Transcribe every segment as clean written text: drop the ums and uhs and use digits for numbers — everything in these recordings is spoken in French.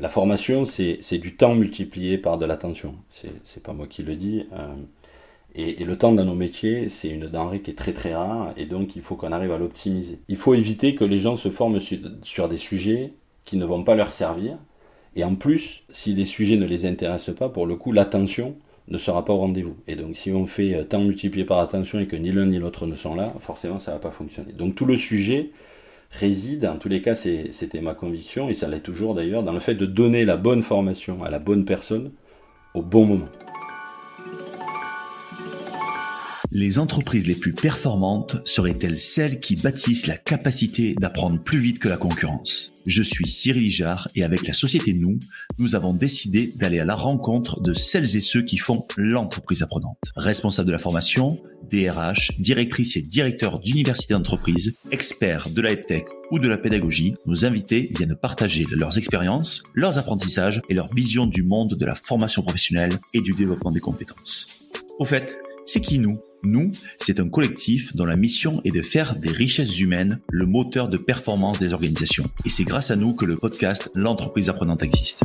La formation, c'est du temps multiplié par de l'attention. C'est pas moi qui le dis. Et le temps dans nos métiers, c'est une denrée qui est très très rare et donc il faut qu'on arrive à l'optimiser. Il faut éviter que les gens se forment sur des sujets qui ne vont pas leur servir. Et en plus, si les sujets ne les intéressent pas, pour le coup, l'attention ne sera pas au rendez-vous. Et donc si on fait temps multiplié par attention et que ni l'un ni l'autre ne sont là, forcément ça ne va pas fonctionner. Donc tout le sujet réside, en tous les cas c'était ma conviction, et ça l'est toujours d'ailleurs, dans le fait de donner la bonne formation à la bonne personne au bon moment. Les entreprises les plus performantes seraient-elles celles qui bâtissent la capacité d'apprendre plus vite que la concurrence? Je suis Cyril Ijard et avec la société nous avons décidé d'aller à la rencontre de celles et ceux qui font l'entreprise apprenante. Responsables de la formation, DRH, directrices et directeurs d'universités d'entreprise, experts de la EdTech ou de la pédagogie, nos invités viennent partager leurs expériences, leurs apprentissages et leur vision du monde de la formation professionnelle et du développement des compétences. Au fait, c'est qui nous? Nous, c'est un collectif dont la mission est de faire des richesses humaines le moteur de performance des organisations. Et c'est grâce à nous que le podcast L'entreprise apprenante existe.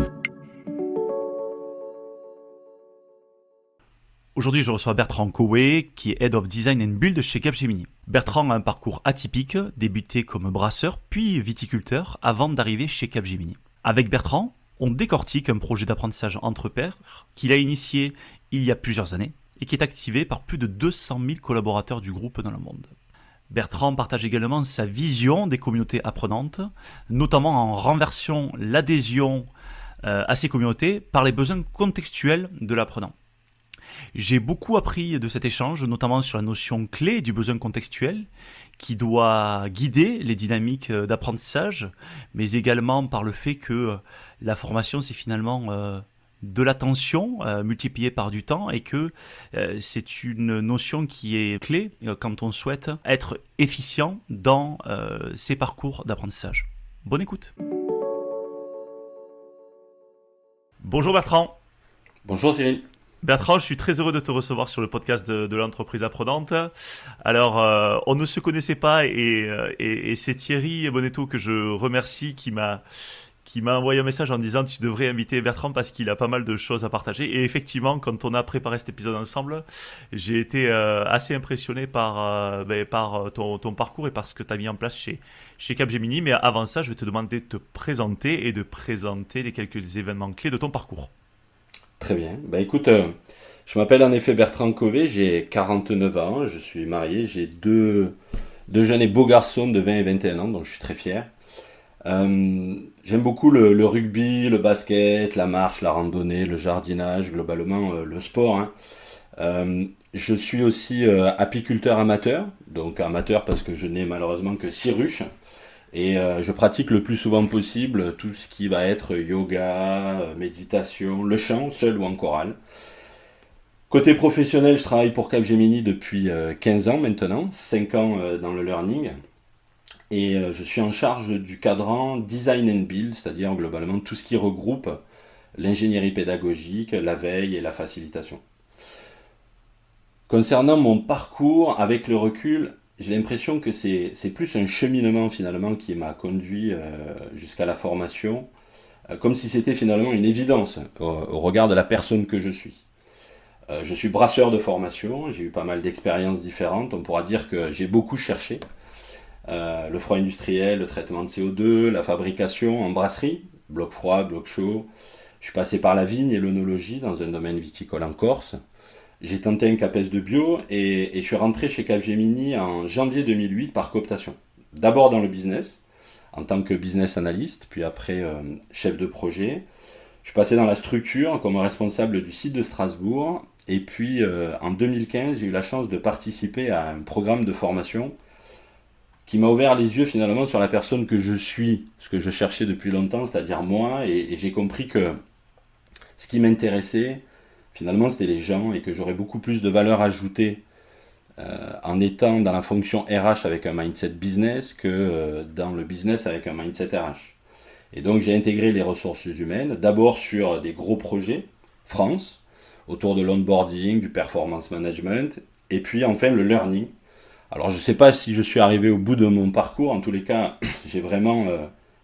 Aujourd'hui, je reçois Bertrand Coé, qui est Head of Design and Build chez Capgemini. Bertrand a un parcours atypique, débuté comme brasseur puis viticulteur avant d'arriver chez Capgemini. Avec Bertrand, on décortique un projet d'apprentissage entre pairs qu'il a initié il y a plusieurs années et qui est activé par plus de 200 000 collaborateurs du groupe dans le monde. Bertrand partage également sa vision des communautés apprenantes, notamment en renversant l'adhésion à ces communautés par les besoins contextuels de l'apprenant. J'ai beaucoup appris de cet échange, notamment sur la notion clé du besoin contextuel qui doit guider les dynamiques d'apprentissage, mais également par le fait que la formation, c'est finalement de l'attention multipliée par du temps et que c'est une notion qui est clé quand on souhaite être efficient dans ses parcours d'apprentissage. Bonne écoute. Bonjour Bertrand. Bonjour Cyril. Bertrand, je suis très heureux de te recevoir sur le podcast de l'entreprise apprenante. Alors, on ne se connaissait pas et c'est Thierry Bonetto que je remercie qui m'a envoyé un message en disant tu devrais inviter Bertrand parce qu'il a pas mal de choses à partager. Et effectivement, quand on a préparé cet épisode ensemble, j'ai été assez impressionné par ton parcours et par ce que tu as mis en place chez Capgemini. Mais avant ça, je vais te demander de te présenter et de présenter les quelques événements clés de ton parcours. Très bien. Écoute, je m'appelle en effet Bertrand Coé, j'ai 49 ans, je suis marié, j'ai deux jeunes et beaux garçons de 20 et 21 ans, donc je suis très fier. J'aime beaucoup le rugby, le basket, la marche, la randonnée, le jardinage, globalement le sport. Je suis aussi apiculteur amateur, donc amateur parce que je n'ai malheureusement que 6 ruches. Et je pratique le plus souvent possible tout ce qui va être yoga, méditation, le chant, seul ou en chorale. Côté professionnel, je travaille pour Capgemini depuis 15 ans maintenant, 5 ans dans le learning. Et je suis en charge du cadran Design and Build, c'est-à-dire globalement tout ce qui regroupe l'ingénierie pédagogique, la veille et la facilitation. Concernant mon parcours, avec le recul, j'ai l'impression que c'est plus un cheminement finalement qui m'a conduit jusqu'à la formation, comme si c'était finalement une évidence au regard de la personne que je suis. Je suis brasseur de formation, j'ai eu pas mal d'expériences différentes, on pourra dire que j'ai beaucoup cherché. Le froid industriel, le traitement de CO2, la fabrication en brasserie, bloc froid, bloc chaud. Je suis passé par la vigne et l'œnologie dans un domaine viticole en Corse. J'ai tenté un CAPES de bio et je suis rentré chez Capgemini en janvier 2008 par cooptation. D'abord dans le business, en tant que business analyst, puis après chef de projet. Je suis passé dans la structure comme responsable du site de Strasbourg. Et puis en 2015, j'ai eu la chance de participer à un programme de formation qui m'a ouvert les yeux finalement sur la personne que je suis, ce que je cherchais depuis longtemps, c'est-à-dire moi. Et j'ai compris que ce qui m'intéressait, finalement, c'était les gens et que j'aurais beaucoup plus de valeur ajoutée en étant dans la fonction RH avec un mindset business que dans le business avec un mindset RH. Et donc, j'ai intégré les ressources humaines, d'abord sur des gros projets, France, autour de l'onboarding, du performance management, et puis enfin le learning. Alors, je ne sais pas si je suis arrivé au bout de mon parcours, en tous les cas, j'ai vraiment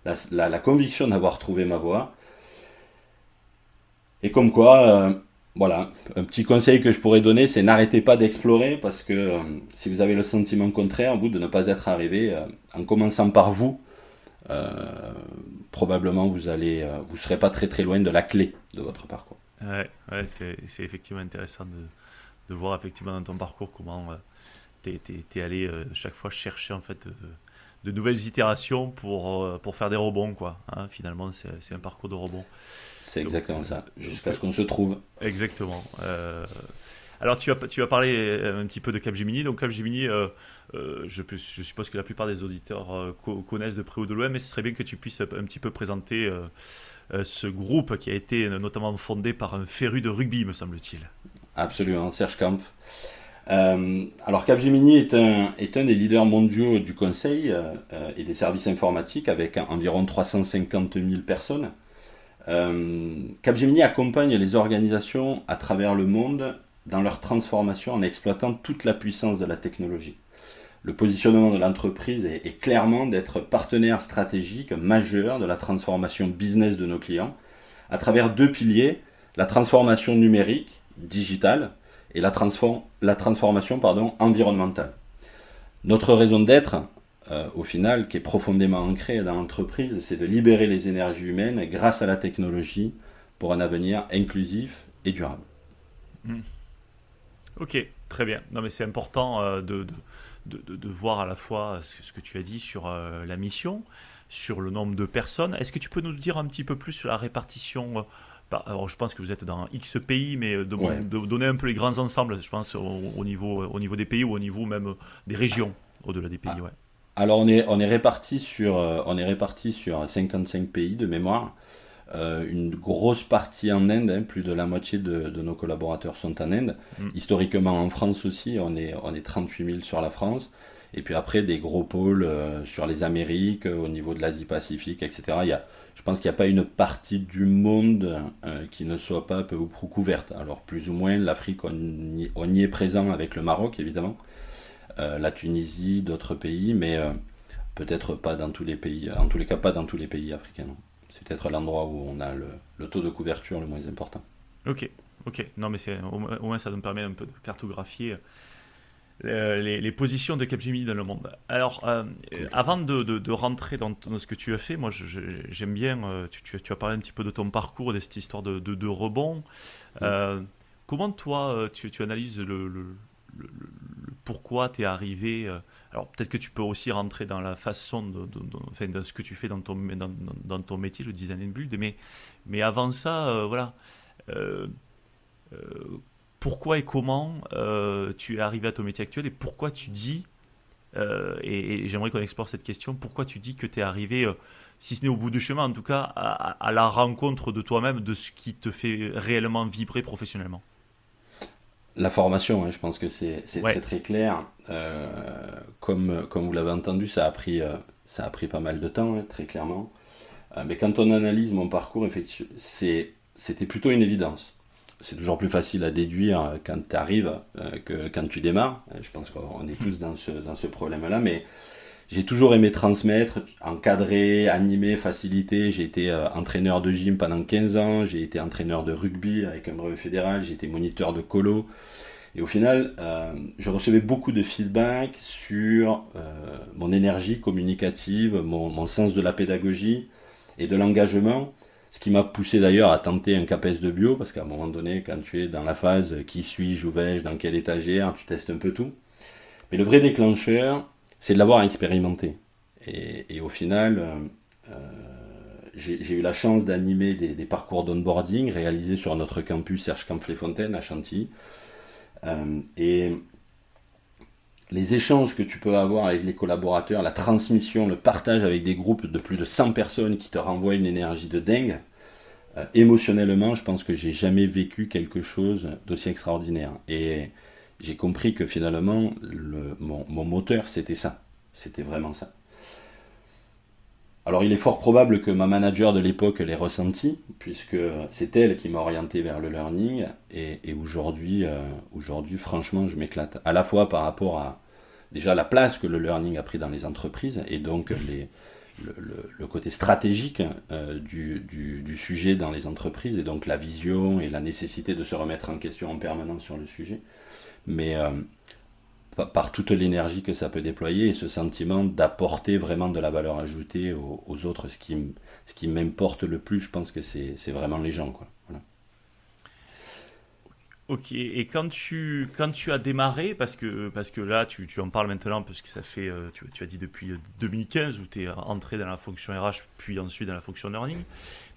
la conviction d'avoir trouvé ma voie. Et comme quoi, voilà, un petit conseil que je pourrais donner, c'est n'arrêtez pas d'explorer parce que si vous avez le sentiment contraire, vous, de ne pas être arrivé, en commençant par vous, euh, probablement vous serez pas très très loin de la clé de votre parcours. Ouais, ouais, c'est effectivement intéressant de voir effectivement dans ton parcours comment t'es allé chaque fois chercher en fait de nouvelles itérations pour faire des rebonds quoi. Hein, finalement, c'est un parcours de rebond. C'est Donc, exactement ça, donc jusqu'à ce qu'on se trouve. exactement. Alors tu as parlé un petit peu de Capgemini. Donc Capgemini, je suppose que la plupart des auditeurs connaissent de près ou de loin, mais ce serait bien que tu puisses un petit peu présenter ce groupe qui a été notamment fondé par un féru de rugby, me semble-t-il. Absolument, Serge Kampf. Alors Capgemini est un des leaders mondiaux du conseil et des services informatiques avec environ 350 000 personnes. Capgemini accompagne les organisations à travers le monde dans leur transformation en exploitant toute la puissance de la technologie. Le positionnement de l'entreprise est clairement d'être partenaire stratégique majeur de la transformation business de nos clients à travers deux piliers, la transformation numérique, digitale, et la transformation environnementale. Notre raison d'être, au final, qui est profondément ancrée dans l'entreprise, c'est de libérer les énergies humaines grâce à la technologie pour un avenir inclusif et durable. Hmm. Ok, très bien. Non, mais c'est important de voir à la fois ce que tu as dit sur la mission, sur le nombre de personnes. Est-ce que tu peux nous dire un petit peu plus sur la répartition alors, je pense que vous êtes dans X pays, mais Ouais. de donner un peu les grands ensembles, je pense, au niveau des pays ou au niveau même des régions, au-delà des pays, Ah, ouais. alors on est réparti sur 55 pays de mémoire. Une grosse partie en Inde, hein, plus de la moitié de nos collaborateurs sont en Inde. Hmm. Historiquement en France aussi, on est 38 000 sur la France. Et puis après, des gros pôles sur les Amériques, au niveau de l'Asie-Pacifique, etc. Je pense qu'il n'y a pas une partie du monde qui ne soit pas peu ou prou couverte. Alors plus ou moins, l'Afrique, on y est présent avec le Maroc, évidemment. La Tunisie, d'autres pays, mais peut-être pas dans tous les pays, en tous les cas pas dans tous les pays africains. Non. C'est peut-être l'endroit où on a le taux de couverture le moins important. Ok, ok. Non, mais au moins ça nous permet un peu de cartographier les positions de Capgemini dans le monde. Alors, avant de rentrer dans ce que tu as fait, moi j'aime bien, tu as parlé un petit peu de ton parcours, de cette histoire de rebond. Mm. Comment toi, tu analyses le pourquoi tu es arrivé alors peut-être que tu peux aussi rentrer dans la façon, enfin, dans ce que tu fais dans ton métier, le design and build, mais avant ça, voilà. Euh, euh, Pourquoi et comment tu es arrivé à ton métier actuel et pourquoi tu dis, et j'aimerais qu'on explore cette question, pourquoi tu dis que tu es arrivé, si ce n'est au bout du chemin, en tout cas, à la rencontre de toi-même, de ce qui te fait réellement vibrer professionnellement. La formation, hein, je pense que c'est très Ouais. très clair. Comme vous l'avez entendu, ça a pris pas mal de temps, hein, très clairement. Mais quand on analyse mon parcours, effectivement, c'était plutôt une évidence. C'est toujours plus facile à déduire quand tu arrives que quand tu démarres. Je pense qu'on est tous dans ce problème-là, mais j'ai toujours aimé transmettre, encadrer, animer, faciliter. J'ai été entraîneur de gym pendant 15 ans, j'ai été entraîneur de rugby avec un brevet fédéral, j'ai été moniteur de colo. Et au final, je recevais beaucoup de feedback sur mon énergie communicative, mon sens de la pédagogie et de l'engagement. Ce qui m'a poussé d'ailleurs à tenter un CAPES de bio, parce qu'à un moment donné, quand tu es dans la phase qui suis-je, où vais-je, dans quelle étagère, tu testes un peu tout. Mais le vrai déclencheur, c'est de l'avoir expérimenté. Et au final, j'ai eu la chance d'animer des parcours d'onboarding réalisés sur notre campus Serge Kampf-les-Fontaines à Chantilly. Et les échanges que tu peux avoir avec les collaborateurs, la transmission, le partage avec des groupes de plus de 100 personnes qui te renvoient une énergie de dingue, émotionnellement, je pense que j'ai jamais vécu quelque chose d'aussi extraordinaire. Et j'ai compris que finalement, mon moteur, c'était ça. C'était vraiment ça. Alors il est fort probable que ma manager de l'époque l'ait ressenti, puisque c'est elle qui m'a orienté vers le learning, et aujourd'hui, franchement, je m'éclate. À la fois par rapport à déjà la place que le learning a pris dans les entreprises, et donc le côté stratégique du sujet dans les entreprises, et donc la vision et la nécessité de se remettre en question en permanence sur le sujet, mais par toute l'énergie que ça peut déployer et ce sentiment d'apporter vraiment de la valeur ajoutée aux autres. Ce qui m'importe le plus, je pense que c'est vraiment les gens, quoi. Voilà. Ok, et quand tu as démarré, parce que là tu en parles maintenant, parce que ça fait, tu as dit depuis 2015 où tu es entré dans la fonction RH, puis ensuite dans la fonction learning,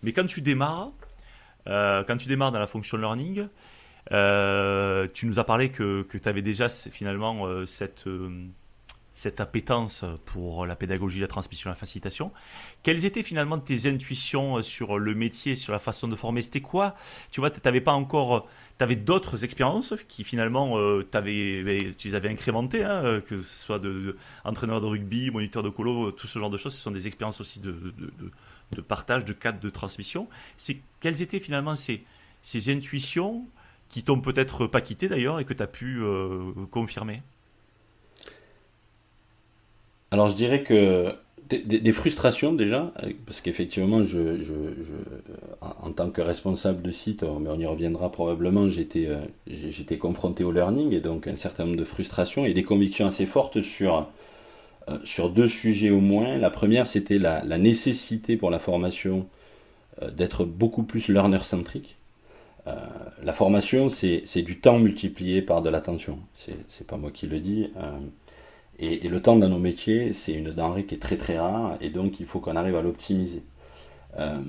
mais quand tu démarres dans la fonction learning, tu nous as parlé que tu avais déjà finalement cette appétence pour la pédagogie, la transmission, la facilitation. Quelles étaient finalement tes intuitions sur le métier, sur la façon de former? C'était quoi? Tu vois, tu n'avais pas encore... Tu avais d'autres expériences qui finalement, tu les avais incrémentées, hein, que ce soit entraîneur de rugby, moniteur de colo, tout ce genre de choses. Ce sont des expériences aussi de partage, de cadre, de transmission. Quelles étaient finalement ces intuitions qui t'ont peut-être pas quitté d'ailleurs et que tu as pu confirmer? Alors je dirais que des frustrations déjà, parce qu'effectivement, en tant que responsable de site, mais on y reviendra probablement, j'étais confronté au learning, et donc un certain nombre de frustrations et des convictions assez fortes sur deux sujets au moins. La première, c'était la nécessité pour la formation d'être beaucoup plus learner-centrique. La formation, c'est du temps multiplié par de l'attention. C'est pas moi qui le dis. Et le temps dans nos métiers, c'est une denrée qui est très très rare, et donc il faut qu'on arrive à l'optimiser. Euh,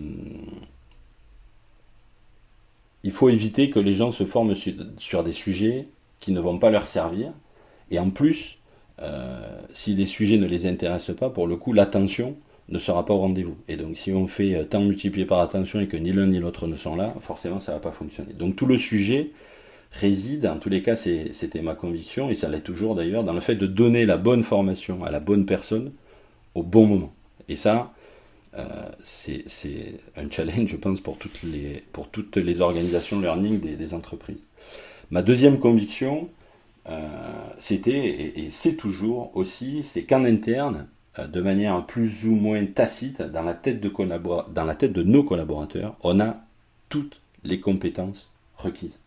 il faut éviter que les gens se forment sur des sujets qui ne vont pas leur servir. Et en plus, si les sujets ne les intéressent pas, pour le coup, l'attention ne sera pas au rendez-vous. Et donc si on fait temps multiplié par attention et que ni l'un ni l'autre ne sont là, forcément ça ne va pas fonctionner. Donc tout le sujet réside, en tous les cas c'était ma conviction, et ça l'est toujours d'ailleurs, dans le fait de donner la bonne formation à la bonne personne au bon moment. Et ça, c'est un challenge, je pense, pour toutes les organisations learning des entreprises. Ma deuxième conviction, c'était, et c'est toujours aussi, c'est qu'en interne, de manière plus ou moins tacite, dans la tête de nos collaborateurs, on a toutes les compétences requises.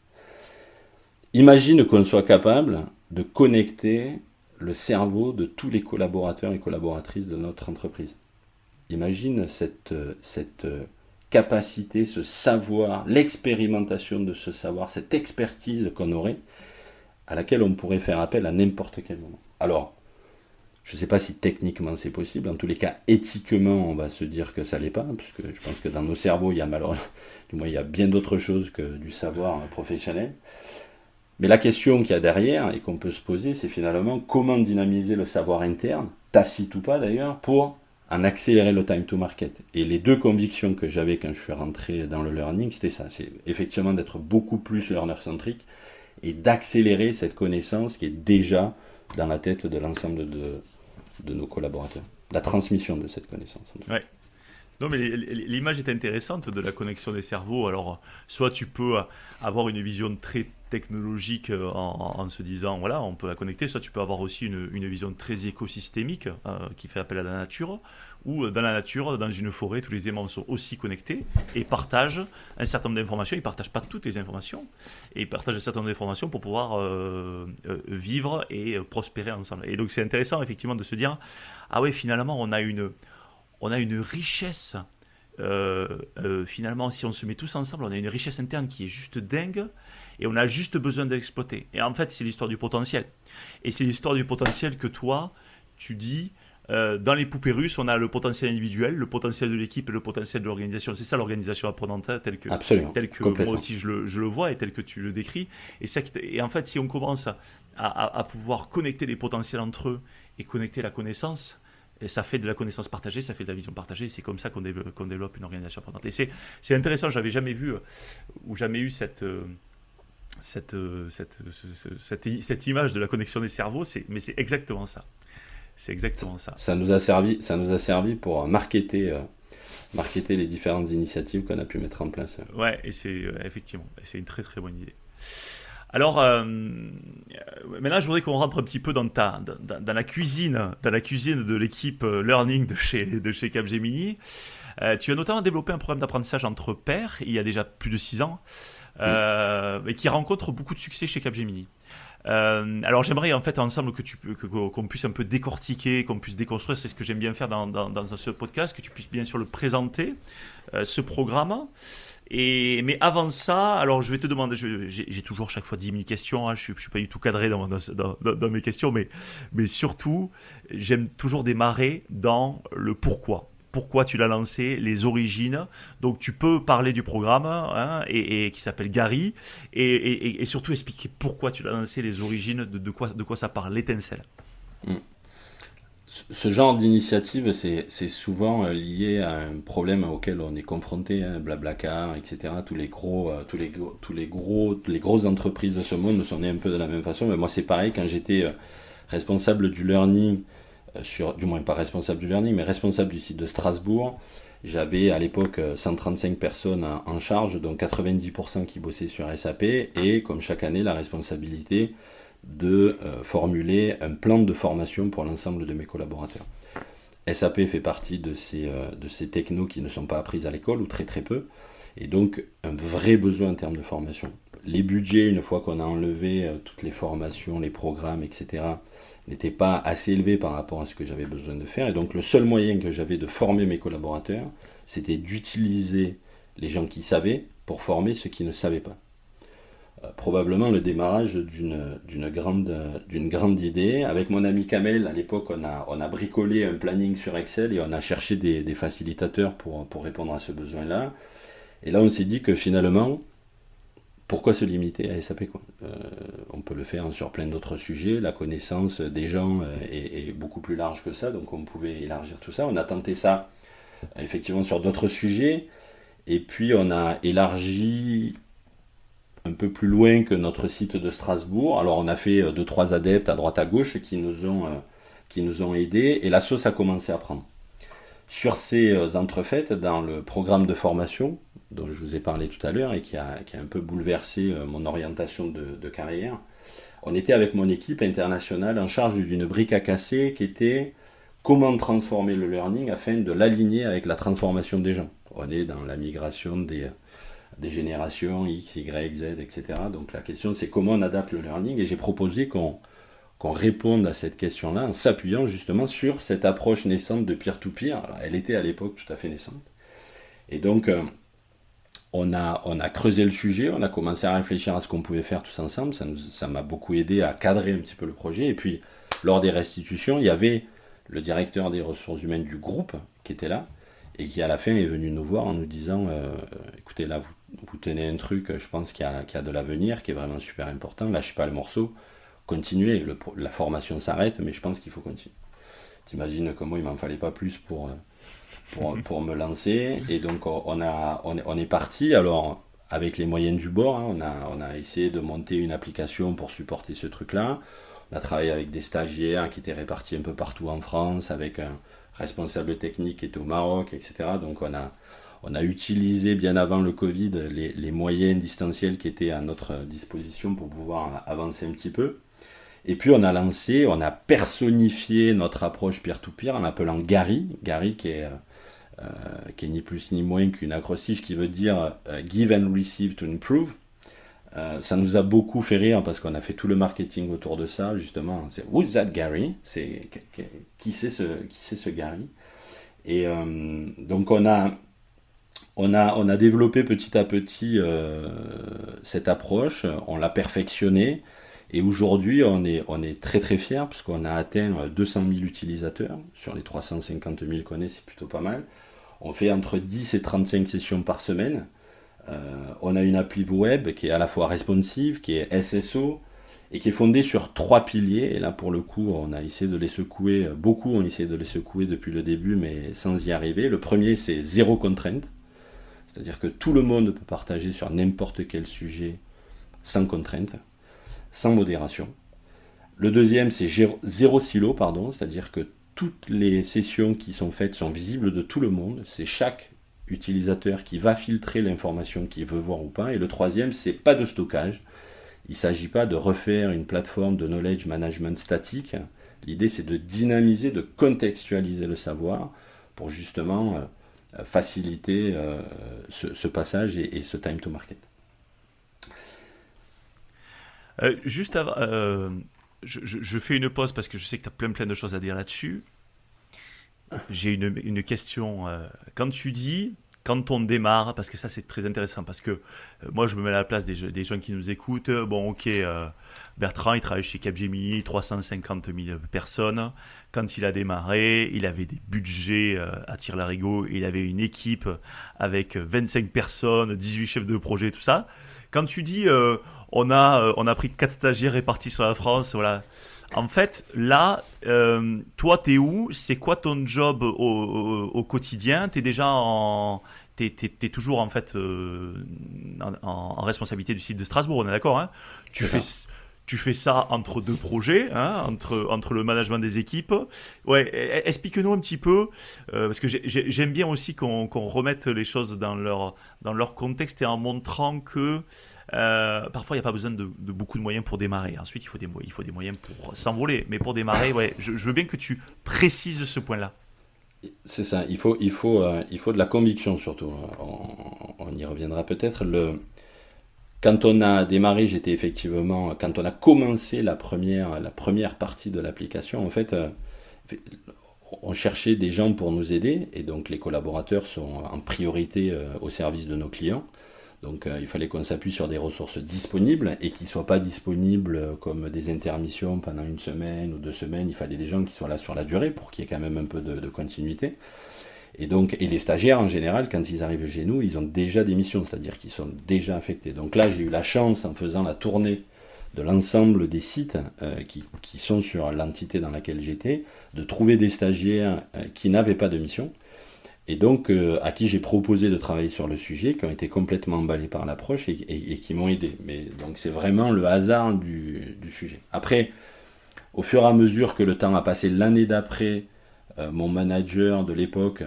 Imagine qu'on soit capable de connecter le cerveau de tous les collaborateurs et collaboratrices de notre entreprise. Imagine cette capacité, ce savoir, l'expérimentation de ce savoir, cette expertise qu'on aurait, à laquelle on pourrait faire appel à n'importe quel moment. Alors, je ne sais pas si techniquement c'est possible, en tous les cas éthiquement on va se dire que ça ne l'est pas, puisque je pense que dans nos cerveaux il y a malheureusement, du moins il y a bien d'autres choses que du savoir professionnel. Mais la question qu'il y a derrière et qu'on peut se poser, c'est finalement comment dynamiser le savoir interne, tacite ou pas d'ailleurs, pour en accélérer le time to market. Et les deux convictions que j'avais quand je suis rentré dans le learning, c'était ça, c'est effectivement d'être beaucoup plus learner-centrique et d'accélérer cette connaissance qui est déjà dans la tête de l'ensemble de nos collaborateurs. La transmission de cette connaissance. Ouais. Non, mais l'image est intéressante de la connexion des cerveaux. Alors, soit tu peux avoir une vision très technologique en se disant, voilà, on peut la connecter, soit tu peux avoir aussi une vision très écosystémique qui fait appel à la nature, où dans la nature, dans une forêt, tous les aimants sont aussi connectés et partagent un certain nombre d'informations. Ils ne partagent pas toutes les informations, et ils partagent un certain nombre d'informations pour pouvoir vivre et prospérer ensemble. Et donc, c'est intéressant, effectivement, de se dire, ah ouais, finalement, on a une richesse, finalement, si on se met tous ensemble, on a une richesse interne qui est juste dingue, et on a juste besoin de l'exploiter. Et en fait, c'est l'histoire du potentiel. Et c'est l'histoire du potentiel que toi, tu dis, dans les poupées russes, on a le potentiel individuel, le potentiel de l'équipe et le potentiel de l'organisation. C'est ça l'organisation apprenante, telle que moi aussi je le vois et tel que tu le décris. Et en fait, si on commence à pouvoir connecter les potentiels entre eux et connecter la connaissance, et ça fait de la connaissance partagée, ça fait de la vision partagée, c'est comme ça qu'on développe une organisation apprenante. Et c'est intéressant, j'avais jamais vu ou jamais eu cette image de la connexion des cerveaux, mais c'est exactement ça. C'est exactement ça. Ça nous a servi pour marketer les différentes initiatives qu'on a pu mettre en place. Ouais, et c'est effectivement, c'est une très très bonne idée. Alors, maintenant, je voudrais qu'on rentre un petit peu dans la cuisine, de l'équipe Learning de chez Capgemini. Tu as notamment développé un programme d'apprentissage entre pairs il y a déjà plus de 6 ans, Oui. et qui rencontre beaucoup de succès chez Capgemini. Alors j'aimerais en fait ensemble qu'on puisse un peu décortiquer, qu'on puisse déconstruire, c'est ce que j'aime bien faire dans ce podcast, que tu puisses bien sûr le présenter, ce programme. Mais avant ça, alors je vais te demander, j'ai toujours chaque fois 10 000 questions, hein, je ne suis pas du tout cadré dans mes questions, mais surtout, j'aime toujours démarrer dans le pourquoi. Pourquoi tu l'as lancé, les origines. Donc tu peux parler du programme, hein, et qui s'appelle Gary, et surtout expliquer pourquoi tu l'as lancé, les origines, de quoi ça parle, l'étincelle. Mm. Ce genre d'initiative, c'est souvent lié à un problème auquel on est confronté, hein, Blablacar, etc. Les grosses entreprises de ce monde sont nées un peu de la même façon. Mais moi, c'est pareil, quand j'étais responsable du learning, du moins pas responsable du learning, mais responsable du site de Strasbourg, j'avais à l'époque 135 personnes en charge, dont 90% qui bossaient sur SAP, et comme chaque année, la responsabilité de formuler un plan de formation pour l'ensemble de mes collaborateurs. SAP fait partie de ces technos qui ne sont pas apprises à l'école, ou très très peu, et donc un vrai besoin en termes de formation. Les budgets, une fois qu'on a enlevé toutes les formations, les programmes, etc., n'étaient pas assez élevés par rapport à ce que j'avais besoin de faire, et donc le seul moyen que j'avais de former mes collaborateurs, c'était d'utiliser les gens qui savaient pour former ceux qui ne savaient pas. Probablement le démarrage d'une grande idée. Avec mon ami Kamel, à l'époque, on a bricolé un planning sur Excel et on a cherché des facilitateurs pour répondre à ce besoin-là. Et là, on s'est dit que finalement, pourquoi se limiter à SAP, quoi. On peut le faire sur plein d'autres sujets. La connaissance des gens est beaucoup plus large que ça, donc on pouvait élargir tout ça. On a tenté ça effectivement sur d'autres sujets. Et puis, on a élargi un peu plus loin que notre site de Strasbourg. Alors on a fait 2-3 adeptes à droite à gauche qui nous ont aidés, et la sauce a commencé à prendre. Sur ces entrefaites, dans le programme de formation dont je vous ai parlé tout à l'heure et qui a un peu bouleversé mon orientation de carrière, on était avec mon équipe internationale en charge d'une brique à casser qui était comment transformer le learning afin de l'aligner avec la transformation des gens. On est dans la migration des générations X, Y, Z, etc. Donc la question, c'est comment on adapte le learning, et j'ai proposé qu'on réponde à cette question-là en s'appuyant justement sur cette approche naissante de peer-to-peer. Alors, elle était à l'époque tout à fait naissante. Et donc, on a creusé le sujet, on a commencé à réfléchir à ce qu'on pouvait faire tous ensemble. Ça m'a beaucoup aidé à cadrer un petit peu le projet. Et puis, lors des restitutions, il y avait le directeur des ressources humaines du groupe qui était là, et qui à la fin est venu nous voir en nous disant écoutez, là vous tenez un truc, je pense qu'il y a de l'avenir, qui est vraiment super important, lâchez pas le morceau, continuez, la formation s'arrête, mais je pense qu'il faut continuer. T'imagines que moi il m'en fallait pas plus pour me lancer, et donc on est parti, alors avec les moyens du bord, hein, on a essayé de monter une application pour supporter ce truc là. On a travaillé avec des stagiaires qui étaient répartis un peu partout en France, avec un responsable technique qui était au Maroc, etc. Donc on a utilisé bien avant le Covid les moyens distanciels qui étaient à notre disposition pour pouvoir avancer un petit peu. Et puis on a personnifié notre approche peer-to-peer en l'appelant Gary qui est ni plus ni moins qu'une acrostiche qui veut dire Give and Receive to Improve. Ça nous a beaucoup fait rire parce qu'on a fait tout le marketing autour de ça, justement. C'est Who's that Gary? Qui c'est ce Gary? Et donc on a développé petit à petit cette approche, on l'a perfectionnée, et aujourd'hui on est très très fiers parce qu'on a atteint 200 000 utilisateurs sur les 350 000 qu'on est, c'est plutôt pas mal. On fait entre 10 et 35 sessions par semaine. On a une appli web qui est à la fois responsive, qui est SSO, et qui est fondée sur 3 piliers. Et là, pour le coup, on a essayé de les secouer. Beaucoup ont essayé de les secouer depuis le début, mais sans y arriver. Le premier, c'est zéro contrainte. C'est-à-dire que tout le monde peut partager sur n'importe quel sujet sans contrainte, sans modération. Le deuxième, c'est zéro silo, c'est-à-dire que toutes les sessions qui sont faites sont visibles de tout le monde. C'est chaque utilisateur qui va filtrer l'information qu'il veut voir ou pas. Et le troisième, c'est pas de stockage. Il ne s'agit pas de refaire une plateforme de knowledge management statique. L'idée, c'est de dynamiser, de contextualiser le savoir pour justement faciliter ce passage et ce time to market. Juste avant, je fais une pause parce que je sais que tu as plein de choses à dire là-dessus. J'ai une question. Quand tu dis, quand on démarre, parce que ça c'est très intéressant, parce que moi je me mets à la place des gens qui nous écoutent. Bon, ok, Bertrand il travaille chez Capgemini, 350 000 personnes. Quand il a démarré, il avait des budgets à tire-larigot, il avait une équipe avec 25 personnes, 18 chefs de projet, tout ça. Quand tu dis on a pris 4 stagiaires répartis sur la France, voilà. En fait, là, toi, t'es où? C'est quoi ton job au quotidien? T'es toujours en fait en responsabilité du site de Strasbourg, on est d'accord, hein? Tu fais ça entre deux projets, hein, entre le management des équipes. Ouais, explique-nous un petit peu, parce que j'aime bien aussi qu'on remette les choses dans leur contexte et en montrant que parfois il n'y a pas besoin de beaucoup de moyens pour démarrer. Ensuite, il faut des moyens pour s'envoler. Mais pour démarrer, ouais, je veux bien que tu précises ce point-là. C'est ça, il faut de la conviction surtout. On y reviendra peut-être. Quand on a démarré, j'étais effectivement, quand on a commencé la première partie de l'application, en fait, on cherchait des gens pour nous aider, et donc les collaborateurs sont en priorité au service de nos clients. Donc il fallait qu'on s'appuie sur des ressources disponibles et qui ne soient pas disponibles comme des intermissions pendant 1 semaine ou 2 semaines. Il fallait des gens qui soient là sur la durée pour qu'il y ait quand même un peu de continuité. Et les stagiaires, en général, quand ils arrivent chez nous, ils ont déjà des missions, c'est-à-dire qu'ils sont déjà affectés. Donc là, j'ai eu la chance, en faisant la tournée de l'ensemble des sites qui sont sur l'entité dans laquelle j'étais, de trouver des stagiaires qui n'avaient pas de mission, et donc à qui j'ai proposé de travailler sur le sujet, qui ont été complètement emballés par l'approche et qui m'ont aidé. Mais donc c'est vraiment le hasard du sujet. Après, au fur et à mesure que le temps a passé, l'année d'après, mon manager de l'époque,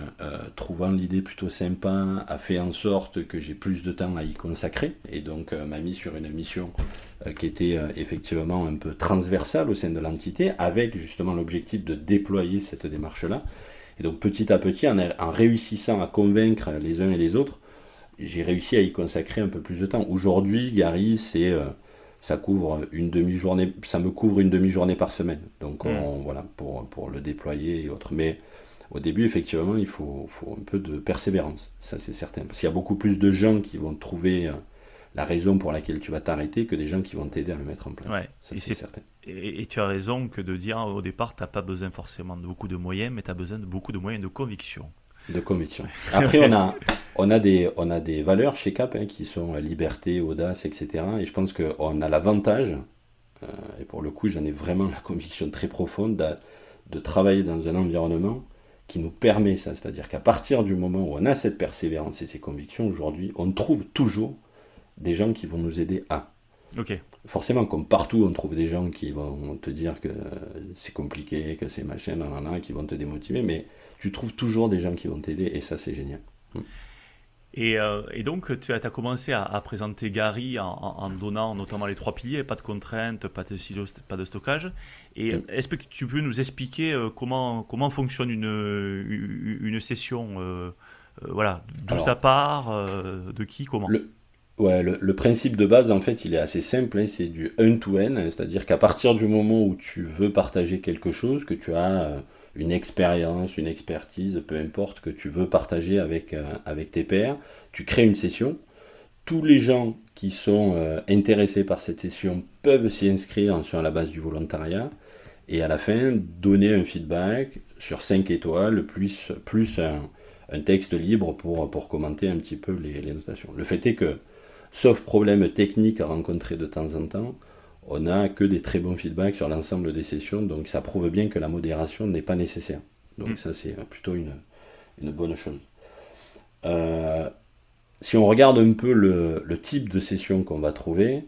trouvant l'idée plutôt sympa, a fait en sorte que j'ai plus de temps à y consacrer, et donc m'a mis sur une mission qui était effectivement un peu transversale au sein de l'entité, avec justement l'objectif de déployer cette démarche-là. Et donc petit à petit, en réussissant à convaincre les uns et les autres, j'ai réussi à y consacrer un peu plus de temps. Aujourd'hui, Gary, ça couvre une demi-journée, ça me couvre une demi-journée par semaine. Donc voilà, pour le déployer et autres. Mais au début, effectivement, il faut un peu de persévérance, ça c'est certain. Parce qu'il y a beaucoup plus de gens qui vont trouver la raison pour laquelle tu vas t'arrêter que des gens qui vont t'aider à le mettre en place. Ouais. Ça c'est certain. Et tu as raison que de dire au départ, tu n'as pas besoin forcément de beaucoup de moyens, mais tu as besoin de beaucoup de moyens de conviction. De conviction. Après, on a des valeurs chez Cap qui sont liberté, audace, etc. Et je pense qu'on a l'avantage, et pour le coup, j'en ai vraiment la conviction très profonde, de travailler dans un environnement qui nous permet ça. C'est-à-dire qu'à partir du moment où on a cette persévérance et ces convictions, aujourd'hui, on trouve toujours des gens qui vont nous aider à. Ok. Forcément, comme partout, on trouve des gens qui vont te dire que c'est compliqué, que c'est machin, qui vont te démotiver, mais tu trouves toujours des gens qui vont t'aider, et ça, c'est génial. Et donc, tu as commencé à présenter Gary en donnant notamment les 3 piliers, pas de contraintes, pas de silos, pas de stockage. Et est-ce que tu peux nous expliquer comment fonctionne une session, voilà, d'où ça part, de qui, comment? Le principe de base, en fait, il est assez simple, c'est du end-to-end, c'est-à-dire qu'à partir du moment où tu veux partager quelque chose, que tu as une expérience, une expertise, peu importe, que tu veux partager avec tes pairs, tu crées une session. Tous les gens qui sont intéressés par cette session peuvent s'y inscrire sur la base du volontariat, et à la fin, donner un feedback sur 5 étoiles, plus un texte libre pour commenter un petit peu les notations. Le fait est que, sauf problème technique à rencontrer de temps en temps, on n'a que des très bons feedbacks sur l'ensemble des sessions, donc ça prouve bien que la modération n'est pas nécessaire. Donc ça, c'est plutôt une bonne chose. Si on regarde un peu le type de session qu'on va trouver,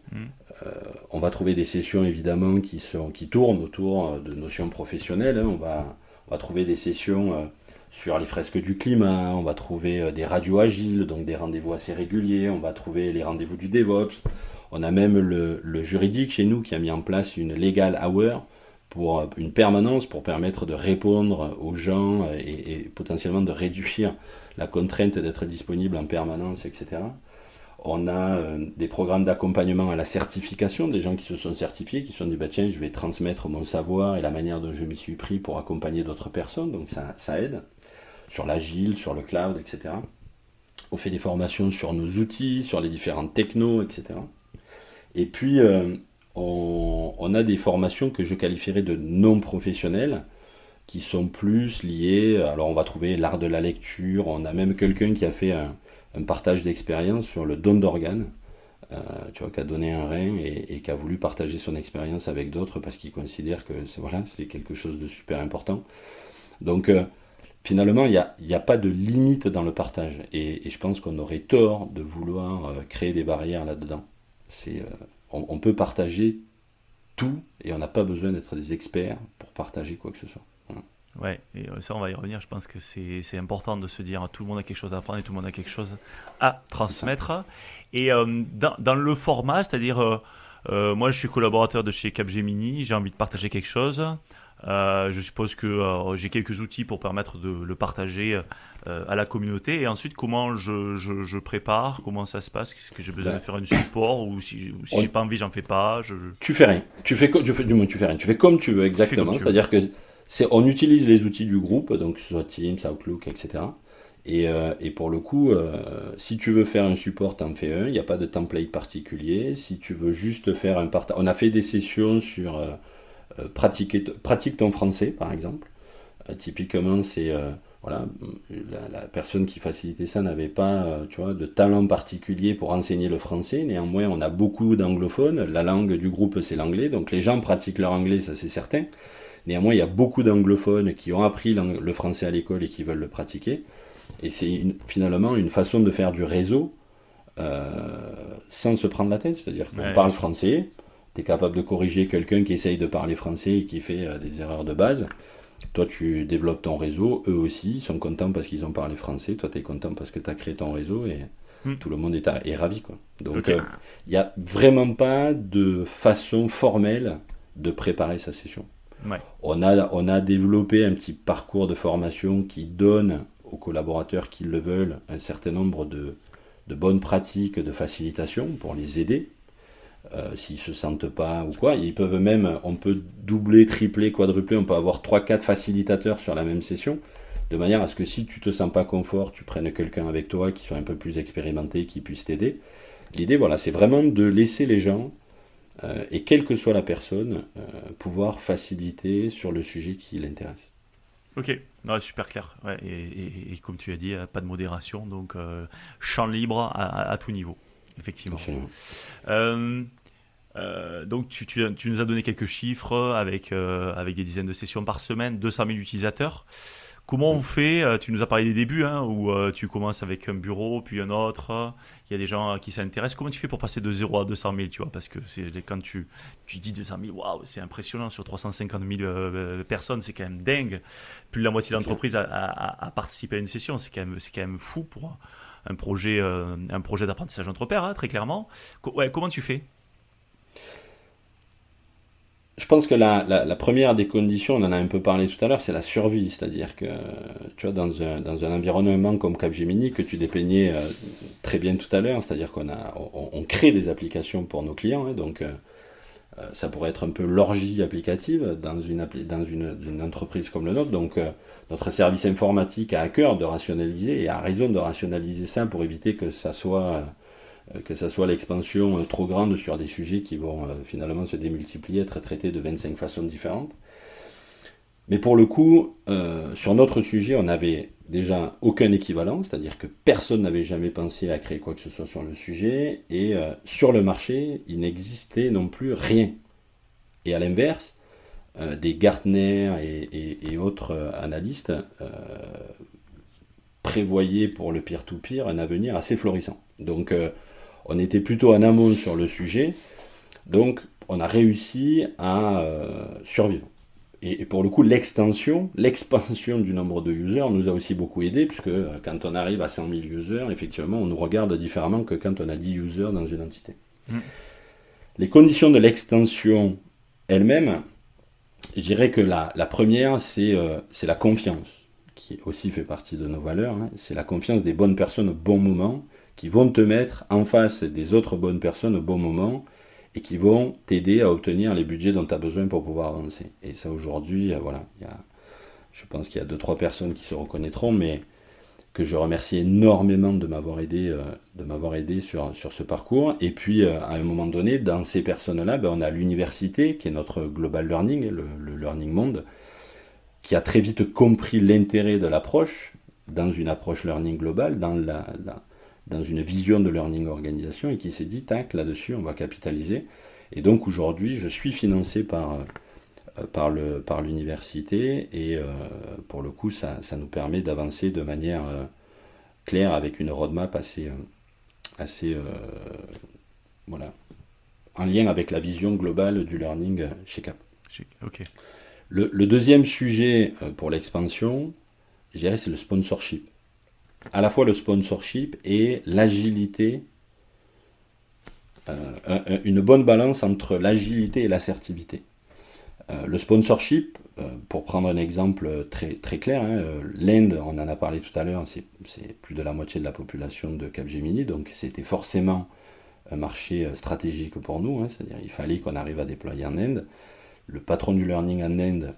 on va trouver des sessions évidemment qui tournent autour de notions professionnelles. On va trouver des sessions Sur les fresques du climat, on va trouver des radios agiles, donc des rendez-vous assez réguliers, on va trouver les rendez-vous du DevOps. On a même le juridique chez nous qui a mis en place une legal hour pour une permanence pour permettre de répondre aux gens et potentiellement de réduire la contrainte d'être disponible en permanence, etc. On a des programmes d'accompagnement à la certification, des gens qui se sont certifiés, qui se sont dit, bah, tiens, je vais transmettre mon savoir et la manière dont je m'y suis pris pour accompagner d'autres personnes, donc ça aide. Sur l'agile, sur le cloud, etc. On fait des formations sur nos outils, sur les différentes technos, etc. Et puis, on a des formations que je qualifierais de non professionnelles, qui sont plus liées, alors on va trouver l'art de la lecture, on a même quelqu'un qui a fait un partage d'expérience sur le don d'organes, tu vois, qui a donné un rein et qui a voulu partager son expérience avec d'autres parce qu'il considère que c'est quelque chose de super important. Donc, finalement, il n'y a pas de limite dans le partage. Et je pense qu'on aurait tort de vouloir créer des barrières là-dedans. On peut partager tout et on n'a pas besoin d'être des experts pour partager quoi que ce soit. Voilà. Ouais, et ça on va y revenir, je pense que c'est important de se dire tout le monde a quelque chose à apprendre et tout le monde a quelque chose à transmettre. Et dans le format, c'est-à-dire moi je suis collaborateur de chez Capgemini, j'ai envie de partager quelque chose. Je suppose que j'ai quelques outils pour permettre de le partager à la communauté. Et ensuite, comment je prépare, comment ça se passe, est-ce que j'ai besoin de faire un support ou si j'ai pas envie, j'en fais pas. Tu fais rien. Tu fais rien. Tu fais comme tu veux, exactement. C'est-à-dire que on utilise les outils du groupe, donc que ce soit Teams, Outlook, etc. Et pour le coup, si tu veux faire un support, t'en fais un. Il n'y a pas de template particulier. Si tu veux juste faire un partage, on a fait des sessions sur pratique ton français, par exemple. Typiquement, c'est voilà, la personne qui facilitait ça n'avait pas tu vois, de talent particulier pour enseigner le français. Néanmoins, on a beaucoup d'anglophones. La langue du groupe, c'est l'anglais. Donc les gens pratiquent leur anglais, ça c'est certain. Néanmoins, il y a beaucoup d'anglophones qui ont appris le français à l'école et qui veulent le pratiquer. Et c'est finalement une façon de faire du réseau sans se prendre la tête. C'est-à-dire qu'on parle français, tu es capable de corriger quelqu'un qui essaye de parler français et qui fait des erreurs de base. Toi, tu développes ton réseau, eux aussi, ils sont contents parce qu'ils ont parlé français, toi, tu es content parce que tu as créé ton réseau et tout le monde est ravi, quoi. Donc, il n'y a vraiment pas de façon formelle de préparer sa session. Ouais. On a développé un petit parcours de formation qui donne aux collaborateurs qui le veulent un certain nombre de bonnes pratiques de facilitation pour les aider. S'ils se sentent pas ou quoi, ils peuvent même, on peut doubler, tripler, quadrupler, on peut avoir 3-4 facilitateurs sur la même session, de manière à ce que si tu te sens pas confort, tu prennes quelqu'un avec toi qui soit un peu plus expérimenté, qui puisse t'aider. L'idée, voilà, c'est vraiment de laisser les gens, et quelle que soit la personne, pouvoir faciliter sur le sujet qui l'intéresse. Ok, non, super clair. Ouais, et comme tu as dit, pas de modération, donc champ libre à tout niveau, effectivement. Donc tu nous as donné quelques chiffres avec des dizaines de sessions par semaine, 200 000 utilisateurs. Comment on fait? Tu nous as parlé des débuts, où tu commences avec un bureau, puis un autre. Il y a des gens qui s'intéressent. Comment tu fais pour passer de 0 à 200 000, tu vois? Parce que quand tu dis 200 000, waouh, c'est impressionnant. Sur 350 000 personnes, c'est quand même dingue. Plus de la moitié de l'entreprise a participé à une session. C'est quand même fou pour un projet d'apprentissage entre pairs, très clairement. Comment tu fais? Je pense que la première des conditions, on en a un peu parlé tout à l'heure, c'est la survie. C'est-à-dire que, tu vois, dans un environnement comme Capgemini, que tu dépeignais très bien tout à l'heure, c'est-à-dire on crée des applications pour nos clients, donc ça pourrait être un peu l'orgie applicative dans une entreprise comme le nôtre. Donc, notre service informatique a à cœur de rationaliser et a raison de rationaliser ça pour éviter que ça soit l'expansion trop grande sur des sujets qui vont finalement se démultiplier, être traités de 25 façons différentes. Mais pour le coup, sur notre sujet, on n'avait déjà aucun équivalent, c'est-à-dire que personne n'avait jamais pensé à créer quoi que ce soit sur le sujet, et sur le marché, il n'existait non plus rien. Et à l'inverse, des Gartner et autres analystes prévoyaient pour le peer-to-peer un avenir assez florissant. Donc, on était plutôt en amont sur le sujet, donc on a réussi à survivre. et pour le coup, l'expansion du nombre de users nous a aussi beaucoup aidé, puisque quand on arrive à 100 000 users, effectivement, on nous regarde différemment que quand on a 10 users dans une entité. Les conditions de l'extension elle-même, je dirais que la première, c'est la confiance, qui aussi fait partie de nos valeurs. Hein. C'est la confiance des bonnes personnes au bon moment, qui vont te mettre en face des autres bonnes personnes au bon moment, et qui vont t'aider à obtenir les budgets dont tu as besoin pour pouvoir avancer. Et ça, aujourd'hui, voilà, je pense qu'il y a 2-3 personnes qui se reconnaîtront, mais que je remercie énormément de m'avoir aidé sur ce parcours. Et puis, à un moment donné, dans ces personnes-là, on a l'université, qui est notre global learning, le learning monde, qui a très vite compris l'intérêt de l'approche, dans une approche learning globale, dans une vision de learning organisation, et qui s'est dit, tac, là-dessus, on va capitaliser. Et donc, aujourd'hui, je suis financé par l'université, et pour le coup, ça nous permet d'avancer de manière claire, avec une roadmap assez voilà, en lien avec la vision globale du learning chez CAP. Ok. Le deuxième sujet pour l'expansion, je dirais, c'est le sponsorship. À la fois le sponsorship et l'agilité, une bonne balance entre l'agilité et l'assertivité. Le sponsorship, pour prendre un exemple très, très clair, hein, l'Inde, on en a parlé tout à l'heure, c'est plus de la moitié de la population de Capgemini, donc c'était forcément un marché stratégique pour nous, hein, c'est-à-dire il fallait qu'on arrive à déployer en Inde. Le patron du learning en Inde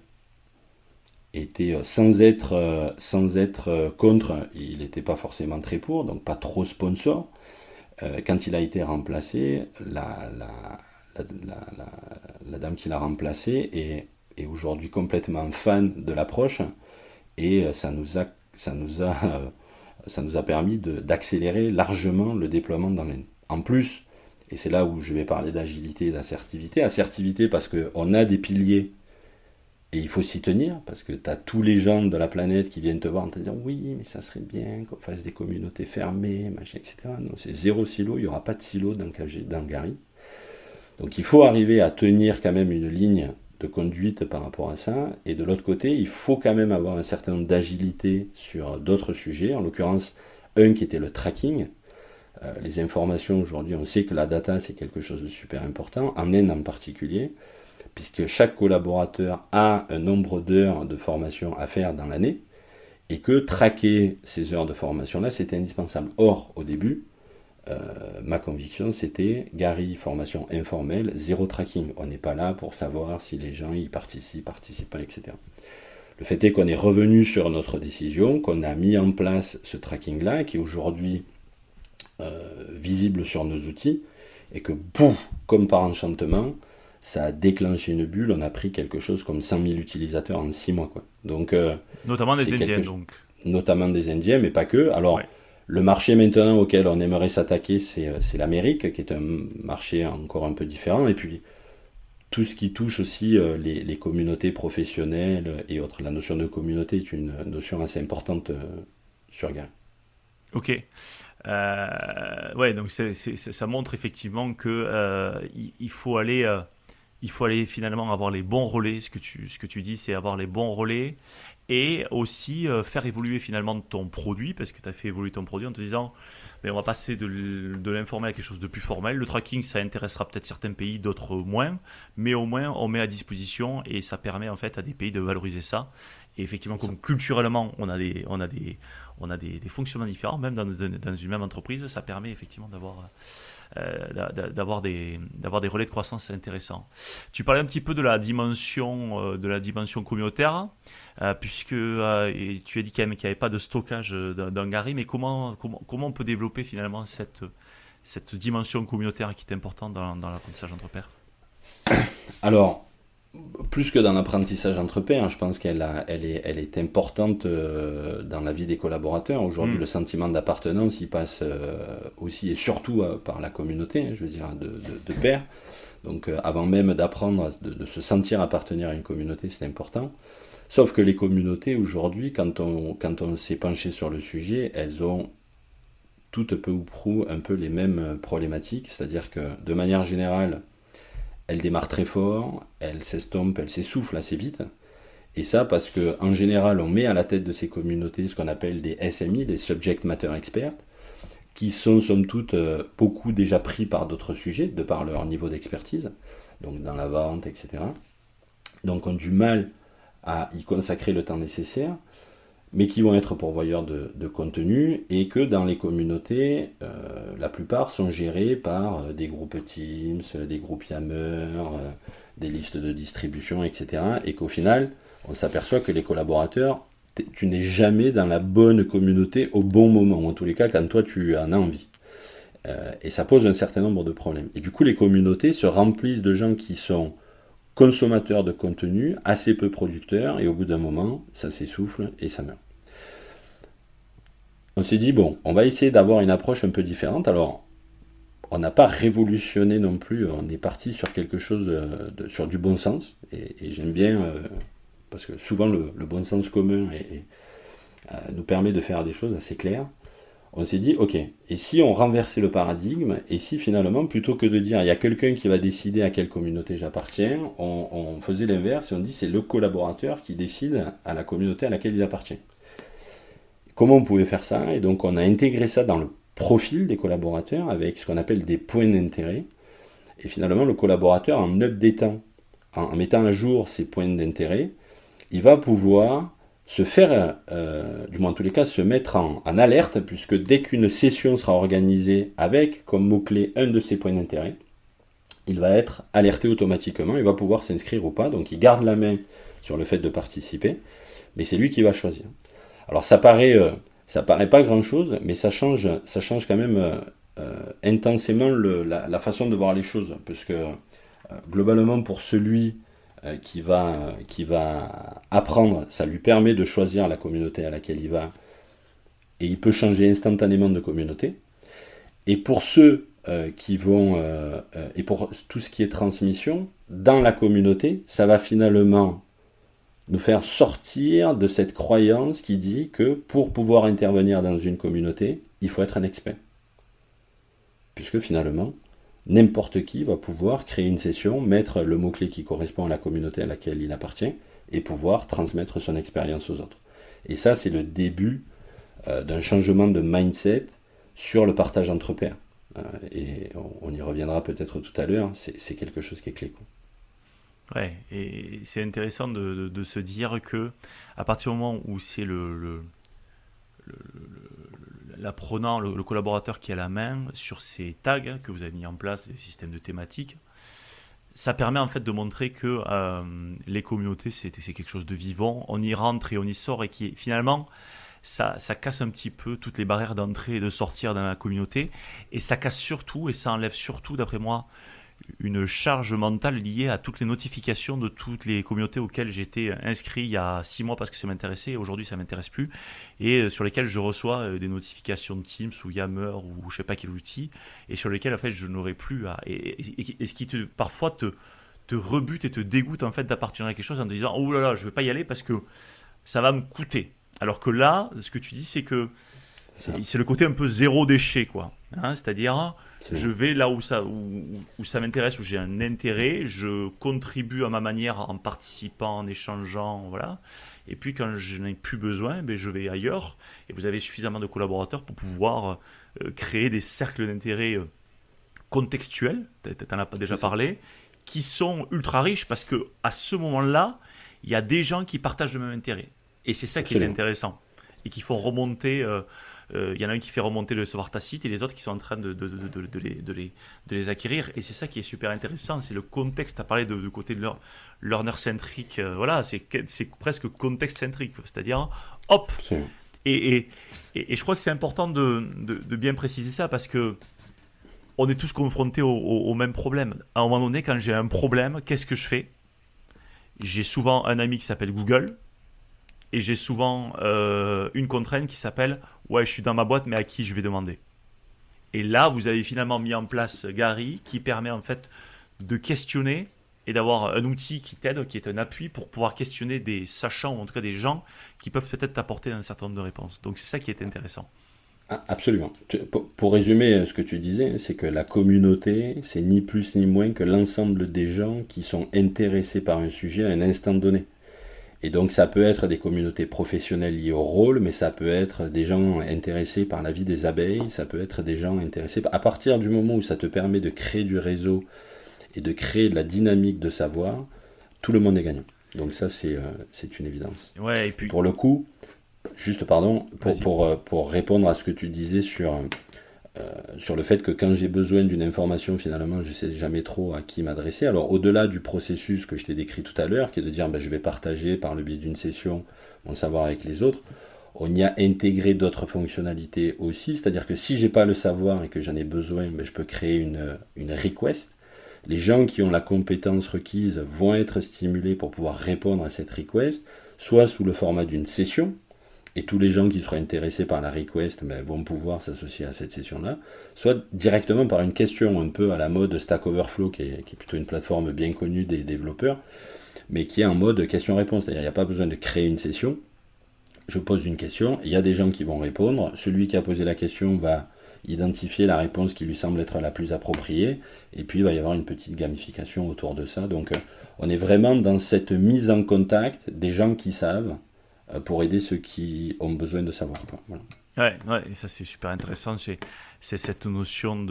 était, sans être contre, il n'était pas forcément très pour, donc pas trop sponsor. Quand il a été remplacé, la dame qui l'a remplacé est aujourd'hui complètement fan de l'approche, et ça nous a permis d'accélérer largement le déploiement dans l'Inde. En plus, et c'est là où je vais parler d'agilité et d'assertivité. Assertivité parce qu'on a des piliers et il faut s'y tenir, parce que tu as tous les gens de la planète qui viennent te voir en te disant oui, mais ça serait bien qu'on fasse des communautés fermées, machin, etc. Non, c'est zéro silo, il n'y aura pas de silo dans Gary. Donc il faut arriver à tenir quand même une ligne de conduite par rapport à ça, et de l'autre côté, il faut quand même avoir un certain nombre d'agilité sur d'autres sujets, en l'occurrence un qui était le tracking. Les informations aujourd'hui, on sait que la data c'est quelque chose de super important, en Inde en particulier, puisque chaque collaborateur a un nombre d'heures de formation à faire dans l'année, et que traquer ces heures de formation-là, c'était indispensable. Or, au début, ma conviction, c'était Gary, formation informelle, zéro tracking. On n'est pas là pour savoir si les gens y participent pas, etc. Le fait est qu'on est revenu sur notre décision, qu'on a mis en place ce tracking-là, qui est aujourd'hui visible sur nos outils, et que, pouf, comme par enchantement, ça a déclenché une bulle, on a pris quelque chose comme 100 000 utilisateurs en 6 mois. Quoi. Donc, notamment des Indiens, donc. Notamment des Indiens, mais pas que. Alors, ouais. Le marché maintenant auquel on aimerait s'attaquer, c'est l'Amérique, qui est un marché encore un peu différent, et puis tout ce qui touche aussi les communautés professionnelles et autres. La notion de communauté est une notion assez importante sur Gary. Ok. Ouais, donc ça montre effectivement que il faut aller finalement avoir les bons relais. Ce que tu dis, c'est avoir les bons relais, et aussi faire évoluer finalement ton produit, parce que tu as fait évoluer ton produit en te disant mais on va passer de l'informel à quelque chose de plus formel. Le tracking, ça intéressera peut-être certains pays, d'autres moins, mais au moins on met à disposition, et ça permet en fait à des pays de valoriser ça. Et effectivement, comme culturellement on a des fonctionnements différents, même dans une même entreprise, ça permet effectivement d'avoir des relais de croissance intéressants. Tu parlais un petit peu de la dimension communautaire, puisque et tu as dit quand même qu'il n'y avait pas de stockage dans Gary, mais comment on peut développer finalement cette dimension communautaire qui est importante dans l'apprentissage entre pairs? Alors, plus que dans l'apprentissage entre pairs, je pense qu'elle est importante dans la vie des collaborateurs. Aujourd'hui, le sentiment d'appartenance, il passe aussi et surtout par la communauté, je veux dire, de pairs. Donc, avant même d'apprendre de se sentir appartenir à une communauté, c'est important. Sauf que les communautés, aujourd'hui, quand on s'est penché sur le sujet, elles ont toutes peu ou prou un peu les mêmes problématiques. C'est-à-dire que, de manière générale, elles démarrent très fort, elles s'estompent, elles s'essoufflent assez vite, Et ça parce que en général, on met à la tête de ces communautés ce qu'on appelle des SMI, des Subject Matter Experts, qui sont somme toute beaucoup déjà pris par d'autres sujets, de par leur niveau d'expertise, donc dans la vente, etc. Donc ont du mal à y consacrer le temps nécessaire, mais qui vont être pourvoyeurs de contenu, et que dans les communautés, la plupart sont gérés par des groupes Teams, des groupes Yammer, des listes de distribution, etc. Et qu'au final, on s'aperçoit que les collaborateurs, tu n'es jamais dans la bonne communauté au bon moment, ou en tous les cas quand toi tu en as envie. Et ça pose un certain nombre de problèmes. Et du coup, les communautés se remplissent de gens qui sont consommateurs de contenu, assez peu producteurs, et au bout d'un moment, ça s'essouffle et ça meurt. On s'est dit, bon, on va essayer d'avoir une approche un peu différente. Alors, on n'a pas révolutionné non plus, on est parti sur quelque chose, sur du bon sens, et j'aime bien, parce que souvent le bon sens commun nous permet de faire des choses assez claires. On s'est dit, ok, et si on renversait le paradigme, et si finalement, plutôt que de dire, il y a quelqu'un qui va décider à quelle communauté j'appartiens, on faisait l'inverse, et on dit, c'est le collaborateur qui décide à la communauté à laquelle il appartient. Comment on pouvait faire ça? Et donc on a intégré ça dans le profil des collaborateurs avec ce qu'on appelle des points d'intérêt. Et finalement, le collaborateur, en updatant, en mettant à jour ses points d'intérêt, il va pouvoir se faire, du moins en tous les cas, se mettre en alerte, puisque dès qu'une session sera organisée avec comme mot-clé un de ses points d'intérêt, il va être alerté automatiquement, il va pouvoir s'inscrire ou pas, donc il garde la main sur le fait de participer, mais c'est lui qui va choisir. Alors ça paraît pas grand-chose, mais ça change quand même intensément la façon de voir les choses, parce que globalement pour celui qui va apprendre, ça lui permet de choisir la communauté à laquelle il va, et il peut changer instantanément de communauté. Et pour ceux qui vont, et pour tout ce qui est transmission, dans la communauté, ça va finalement nous faire sortir de cette croyance qui dit que pour pouvoir intervenir dans une communauté, il faut être un expert. Puisque finalement, n'importe qui va pouvoir créer une session, mettre le mot-clé qui correspond à la communauté à laquelle il appartient, et pouvoir transmettre son expérience aux autres. Et ça, c'est le début d'un changement de mindset sur le partage entre pairs. Et on y reviendra peut-être tout à l'heure, c'est quelque chose qui est clé, quoi. Ouais, et c'est intéressant de se dire que à partir du moment où c'est l'apprenant, le collaborateur qui a la main sur ces tags que vous avez mis en place, des systèmes de thématiques, ça permet en fait de montrer que les communautés c'est quelque chose de vivant, on y rentre et on y sort, et qui finalement ça casse un petit peu toutes les barrières d'entrée et de sortir dans la communauté, et ça casse surtout, et ça enlève surtout d'après moi une charge mentale liée à toutes les notifications de toutes les communautés auxquelles j'étais inscrit il y a 6 mois parce que ça m'intéressait, et aujourd'hui ça ne m'intéresse plus, et sur lesquelles je reçois des notifications de Teams ou Yammer ou je sais pas quel outil, et sur lesquelles en fait je n'aurais plus à... Et ce qui parfois te rebute et te dégoûte en fait d'appartenir à quelque chose en te disant oh là là, je ne vais pas y aller parce que ça va me coûter. Alors que là, ce que tu dis, c'est que c'est le côté un peu zéro déchet, quoi. Hein, c'est-à-dire, je vais là où ça m'intéresse, où j'ai un intérêt, je contribue à ma manière en participant, en échangeant, voilà. Et puis quand je n'ai plus besoin, ben, je vais ailleurs. Et vous avez suffisamment de collaborateurs pour pouvoir créer des cercles d'intérêt contextuels, tu n'en as pas déjà parlé, qui sont ultra riches parce qu'à ce moment-là, il y a des gens qui partagent le même intérêt. Et c'est ça qui est intéressant. Et qui font remonter... il y en a un qui fait remonter le savoir tacite et les autres qui sont en train de les acquérir. Et c'est ça qui est super intéressant. C'est le contexte. Tu as parlé de côté de learner-centrique. Voilà, c'est presque contexte-centrique. C'est-à-dire, hop. Et je crois que c'est important de bien préciser ça parce que on est tous confrontés au même problème. À un moment donné, quand j'ai un problème, qu'est-ce que je fais? J'ai souvent un ami qui s'appelle Google. Et j'ai souvent une contrainte qui s'appelle « Ouais, je suis dans ma boîte, mais à qui je vais demander ?» Et là, vous avez finalement mis en place Gary, qui permet en fait de questionner et d'avoir un outil qui t'aide, qui est un appui pour pouvoir questionner des sachants, ou en tout cas des gens qui peuvent peut-être t'apporter un certain nombre de réponses. Donc c'est ça qui est intéressant. Ah, absolument. Pour résumer ce que tu disais, c'est que la communauté, c'est ni plus ni moins que l'ensemble des gens qui sont intéressés par un sujet à un instant donné. Et donc ça peut être des communautés professionnelles liées au rôle, mais ça peut être des gens intéressés par la vie des abeilles, ça peut être des gens intéressés... À partir du moment où ça te permet de créer du réseau et de créer de la dynamique de savoir, tout le monde est gagnant. Donc ça, c'est une évidence. Ouais, et puis... Pour le coup, juste pardon, pour répondre à ce que tu disais sur le fait que quand j'ai besoin d'une information, finalement, je ne sais jamais trop à qui m'adresser. Alors, au-delà du processus que je t'ai décrit tout à l'heure, qui est de dire je vais partager par le biais d'une session mon savoir avec les autres, on y a intégré d'autres fonctionnalités aussi. C'est-à-dire que si je n'ai pas le savoir et que j'en ai besoin, je peux créer une request. Les gens qui ont la compétence requise vont être stimulés pour pouvoir répondre à cette request, soit sous le format d'une session, et tous les gens qui seront intéressés par la request vont pouvoir s'associer à cette session-là, soit directement par une question un peu à la mode Stack Overflow, qui est plutôt une plateforme bien connue des développeurs, mais qui est en mode question-réponse. C'est-à-dire qu'il n'y a pas besoin de créer une session. Je pose une question, il y a des gens qui vont répondre. Celui qui a posé la question va identifier la réponse qui lui semble être la plus appropriée, et puis il va y avoir une petite gamification autour de ça. Donc on est vraiment dans cette mise en contact des gens qui savent, pour aider ceux qui ont besoin de savoir. Voilà. Ouais, et ça c'est super intéressant. C'est cette notion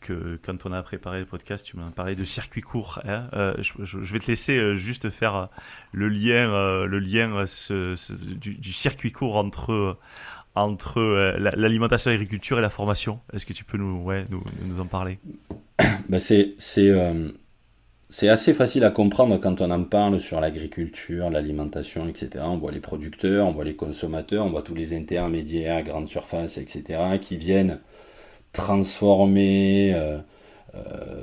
que quand on a préparé le podcast, tu m'en parlais de circuit court. Hein. Je vais te laisser juste faire le lien du circuit court entre l'alimentation, l'agriculture et la formation. Est-ce que tu peux nous en parler? C'est assez facile à comprendre quand on en parle sur l'agriculture, l'alimentation, etc. On voit les producteurs, on voit les consommateurs, on voit tous les intermédiaires, grandes surfaces, etc. qui viennent transformer,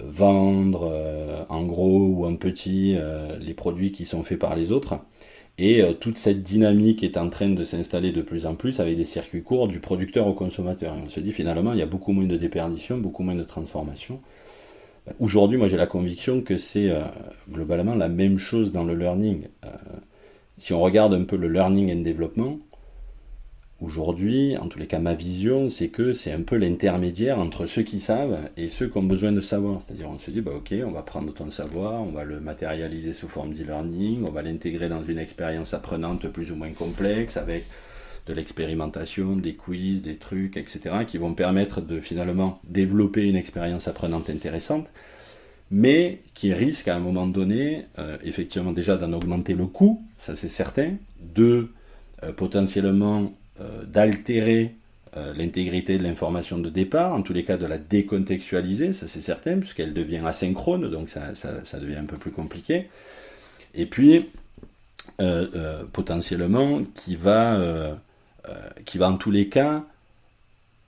vendre en gros ou en petit les produits qui sont faits par les autres. Et toute cette dynamique est en train de s'installer de plus en plus avec des circuits courts du producteur au consommateur. Et on se dit finalement, il y a beaucoup moins de déperdition, beaucoup moins de transformation. Aujourd'hui, moi j'ai la conviction que c'est globalement la même chose dans le learning. Si on regarde un peu le learning and development, aujourd'hui, en tous les cas ma vision, c'est que c'est un peu l'intermédiaire entre ceux qui savent et ceux qui ont besoin de savoir. C'est-à-dire on se dit, ok, on va prendre ton savoir, on va le matérialiser sous forme d'e-learning, on va l'intégrer dans une expérience apprenante plus ou moins complexe avec de l'expérimentation, des quiz, des trucs, etc., qui vont permettre de finalement développer une expérience apprenante intéressante, mais qui risquent à un moment donné, effectivement déjà d'en augmenter le coût, ça c'est certain, potentiellement d'altérer l'intégrité de l'information de départ, en tous les cas de la décontextualiser, ça c'est certain, puisqu'elle devient asynchrone, donc ça devient un peu plus compliqué, et puis potentiellement qui va en tous les cas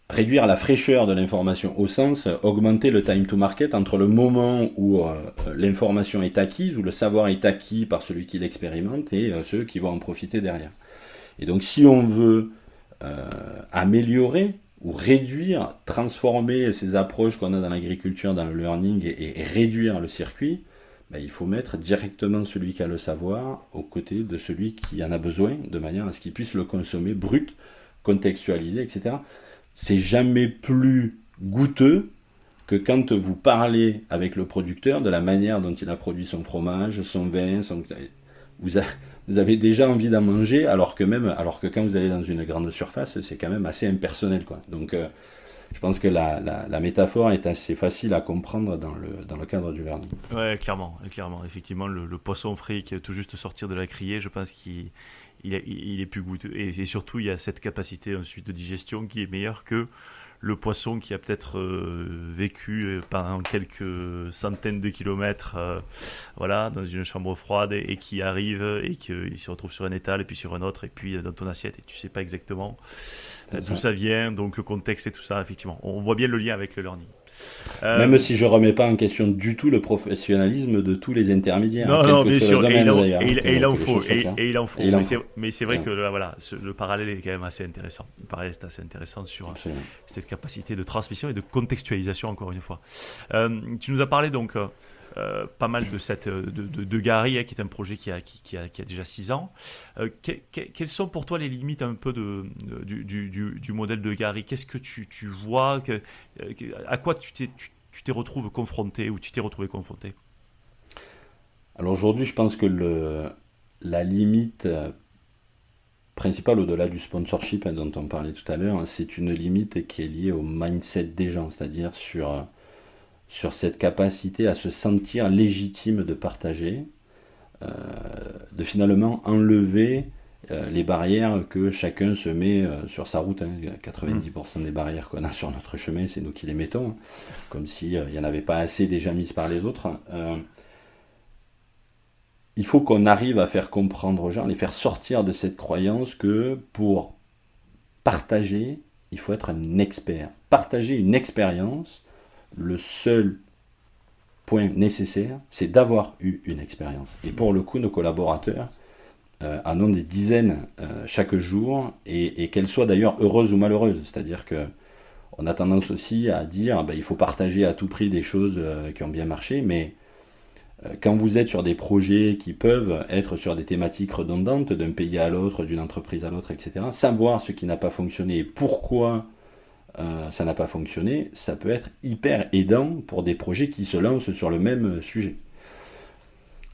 réduire la fraîcheur de l'information, au sens augmenter le time to market entre le moment où l'information est acquise, où le savoir est acquis par celui qui l'expérimente et ceux qui vont en profiter derrière. Et donc si on veut améliorer ou réduire, transformer ces approches qu'on a dans l'agriculture, dans le learning et réduire le circuit, il faut mettre directement celui qui a le savoir aux côtés de celui qui en a besoin, de manière à ce qu'il puisse le consommer brut, contextualisé, etc. C'est jamais plus goûteux que quand vous parlez avec le producteur de la manière dont il a produit son fromage, son vin, vous avez déjà envie d'en manger, alors que quand vous allez dans une grande surface, c'est quand même assez impersonnel, quoi. Donc je pense que la métaphore est assez facile à comprendre dans le cadre du learning. Ouais, clairement. Effectivement, le poisson frais qui est tout juste sortir de la criée, je pense qu'il est plus goûteux. Et surtout, il y a cette capacité ensuite de digestion qui est meilleure que le poisson qui a peut-être vécu pendant quelques centaines de kilomètres dans une chambre froide et qui arrive et qu'il se retrouve sur un étal et puis sur un autre et puis dans ton assiette et tu sais pas exactement d'où ça vient, donc le contexte et tout ça. Effectivement, on voit bien le lien avec le learning. Même si je remets pas en question du tout le professionnalisme de tous les intermédiaires, non, bien sûr, et il en faut. Mais c'est vrai que le parallèle est quand même assez intéressant. Le parallèle est assez intéressant sur cette capacité de transmission et de contextualisation, encore une fois. Tu nous as parlé donc pas mal de Gary, qui est un projet qui a déjà 6 ans. Quelles sont pour toi les limites un peu du modèle de Gary? Qu'est-ce que tu vois à quoi tu t'es retrouvé confronté ou tu t'es retrouvé confronté? Alors aujourd'hui, je pense que la limite principale au-delà du sponsorship dont on parlait tout à l'heure, hein, c'est une limite qui est liée au mindset des gens, c'est-à-dire sur cette capacité à se sentir légitime de partager, euh, de finalement enlever les barrières que chacun se met sur sa route. Hein. 90% des barrières qu'on a sur notre chemin, c'est nous qui les mettons, hein, comme s'il n'y en avait pas assez déjà mises par les autres. Il faut qu'on arrive à faire comprendre aux gens, les faire sortir de cette croyance que pour partager, il faut être un expert. Partager une expérience, le seul point nécessaire, c'est d'avoir eu une expérience. Et pour le coup, nos collaborateurs en ont des dizaines chaque jour, et qu'elles soient d'ailleurs heureuses ou malheureuses. C'est-à-dire que on a tendance aussi à dire il faut partager à tout prix des choses qui ont bien marché, mais quand vous êtes sur des projets qui peuvent être sur des thématiques redondantes, d'un pays à l'autre, d'une entreprise à l'autre, etc., savoir ce qui n'a pas fonctionné et pourquoi ça n'a pas fonctionné, ça peut être hyper aidant pour des projets qui se lancent sur le même sujet.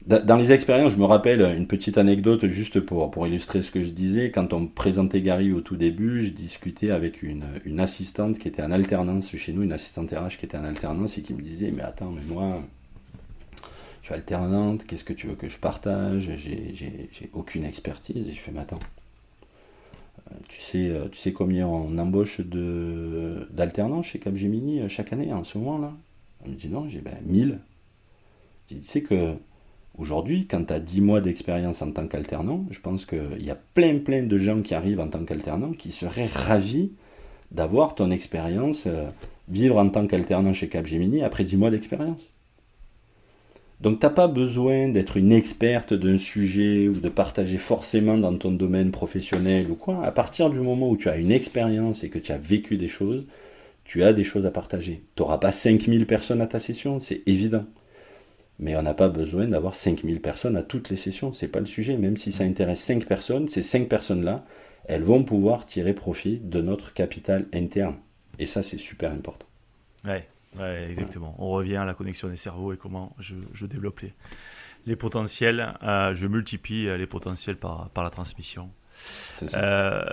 Dans les expériences, je me rappelle une petite anecdote juste pour illustrer ce que je disais. Quand on présentait Gary au tout début, je discutais avec une assistante qui était en alternance chez nous, une assistante RH qui était en alternance et qui me disait « Mais attends, mais moi... je suis alternante, qu'est-ce que tu veux que je partage, j'ai aucune expertise. » J'ai fait, mais attends, tu sais combien on embauche d'alternants chez Capgemini chaque année en ce moment-là? Elle me dit non, j'ai 1000. J'ai dit, tu sais que aujourd'hui, quand tu as 10 mois d'expérience en tant qu'alternant, je pense qu'il y a plein de gens qui arrivent en tant qu'alternant qui seraient ravis d'avoir ton expérience, vivre en tant qu'alternant chez Capgemini après 10 mois d'expérience. Donc, tu n'as pas besoin d'être une experte d'un sujet ou de partager forcément dans ton domaine professionnel ou quoi. À partir du moment où tu as une expérience et que tu as vécu des choses, tu as des choses à partager. Tu n'auras pas 5000 personnes à ta session, c'est évident. Mais on n'a pas besoin d'avoir 5000 personnes à toutes les sessions, c'est pas le sujet. Même si ça intéresse 5 personnes, ces 5 personnes-là, elles vont pouvoir tirer profit de notre capital interne. Et ça, c'est super important. Ouais, exactement. On revient à la connexion des cerveaux et comment je développe les potentiels, je multiplie les potentiels par la transmission.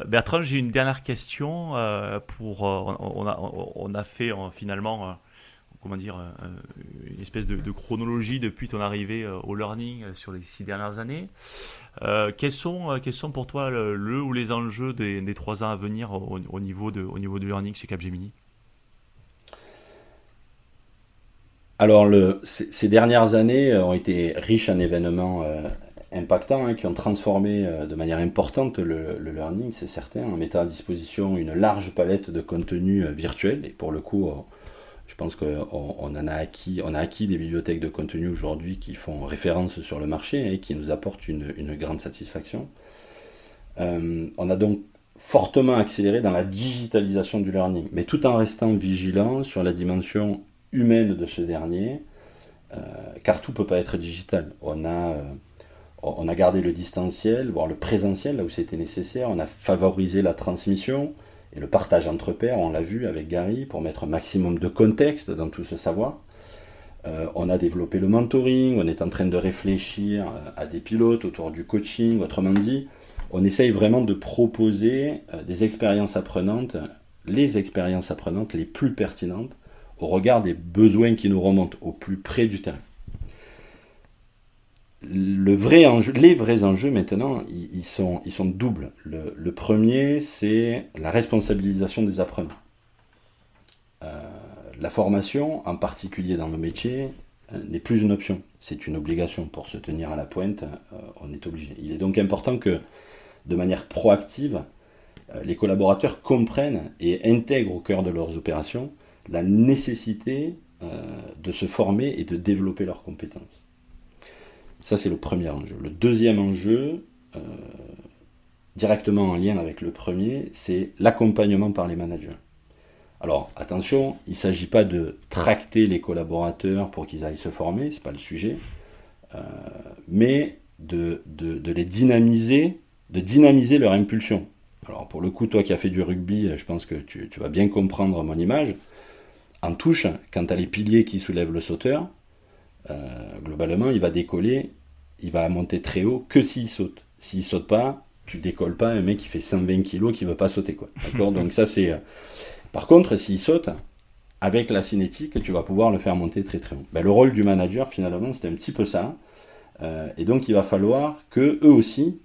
Bertrand, j'ai une dernière question. On a fait finalement une espèce de chronologie depuis ton arrivée au learning sur les 6 dernières années. Quels sont pour toi le ou les enjeux des 3 ans à venir au niveau du learning chez Capgemini? Alors, ces dernières années ont été riches en événements impactants qui ont transformé de manière importante le learning, c'est certain, en mettant à disposition une large palette de contenus virtuels. Et pour le coup, je pense qu'on a acquis des bibliothèques de contenu aujourd'hui qui font référence sur le marché et qui nous apportent une grande satisfaction. On a donc fortement accéléré dans la digitalisation du learning, mais tout en restant vigilant sur la dimension humaine de ce dernier, car tout ne peut pas être digital. On a gardé le distanciel, voire le présentiel là où c'était nécessaire. On a favorisé la transmission et le partage entre pairs, on l'a vu avec Gary, pour mettre un maximum de contexte dans tout ce savoir. On a développé le mentoring, on est en train de réfléchir à des pilotes autour du coaching. Autrement dit, on essaye vraiment de proposer des expériences apprenantes, les expériences apprenantes les plus pertinentes au regard des besoins qui nous remontent au plus près du terrain. Les vrais enjeux maintenant, ils sont doubles. Le premier, c'est la responsabilisation des apprenants. La formation, en particulier dans nos métiers, n'est plus une option. C'est une obligation. Pour se tenir à la pointe, on est obligé. Il est donc important que, de manière proactive, les collaborateurs comprennent et intègrent au cœur de leurs opérations la nécessité de se former et de développer leurs compétences. Ça, c'est le premier enjeu. Le deuxième enjeu, directement en lien avec le premier, c'est l'accompagnement par les managers. Alors, attention, il ne s'agit pas de tracter les collaborateurs pour qu'ils aillent se former, ce n'est pas le sujet, mais de les dynamiser, de dynamiser leur impulsion. Alors, pour le coup, toi qui as fait du rugby, je pense que tu vas bien comprendre mon image. En touche, quand tu as les piliers qui soulèvent le sauteur, globalement, il va décoller il va monter très haut que s'il saute. S'il saute pas, tu décolles pas un mec qui fait 120 kilos qui veut pas sauter, quoi. D'accord? Donc ça c'est. Par contre, s'il saute, avec la cinétique, tu vas pouvoir le faire monter très très haut. Ben, le rôle du manager, finalement, c'était un petit peu ça. Et donc il va falloir que eux aussi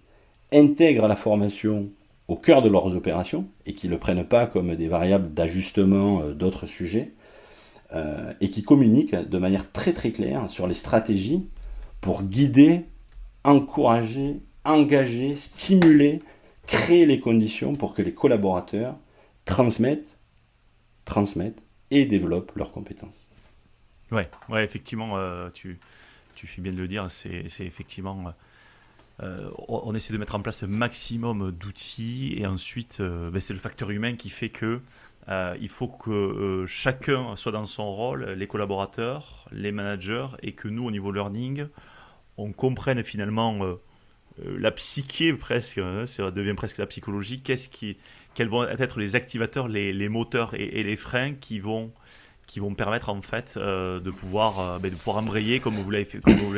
intègrent la formation au cœur de leurs opérations et qu'ils ne le prennent pas comme des variables d'ajustement d'autres sujets et qu'ils communiquent de manière très très claire sur les stratégies pour guider, encourager, engager, stimuler, créer les conditions pour que les collaborateurs transmettent et développent leurs compétences. Ouais, effectivement, tu fais bien de le dire, c'est effectivement... on essaie de mettre en place un maximum d'outils et ensuite c'est le facteur humain qui fait que il faut que chacun soit dans son rôle, les collaborateurs, les managers, et que nous au niveau learning on comprenne finalement la psyché presque, hein, ça devient presque la psychologie, quels vont être les activateurs, les moteurs et les freins qui vont permettre en fait de pouvoir embrayer comme vous l'avez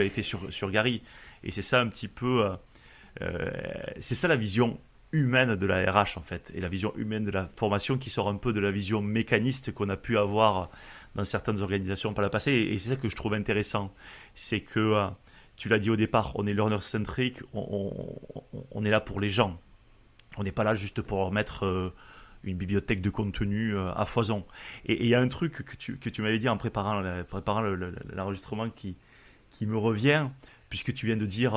fait sur Gary. Et c'est ça un petit peu, c'est ça la vision humaine de la RH en fait, et la vision humaine de la formation qui sort un peu de la vision mécaniste qu'on a pu avoir dans certaines organisations par le passé. Et c'est ça que je trouve intéressant, c'est que tu l'as dit au départ, on est learner-centric, on est là pour les gens. On n'est pas là juste pour leur mettre une bibliothèque de contenu à foison. Et il y a un truc que tu m'avais dit en préparant l'enregistrement qui me revient, puisque tu viens de dire,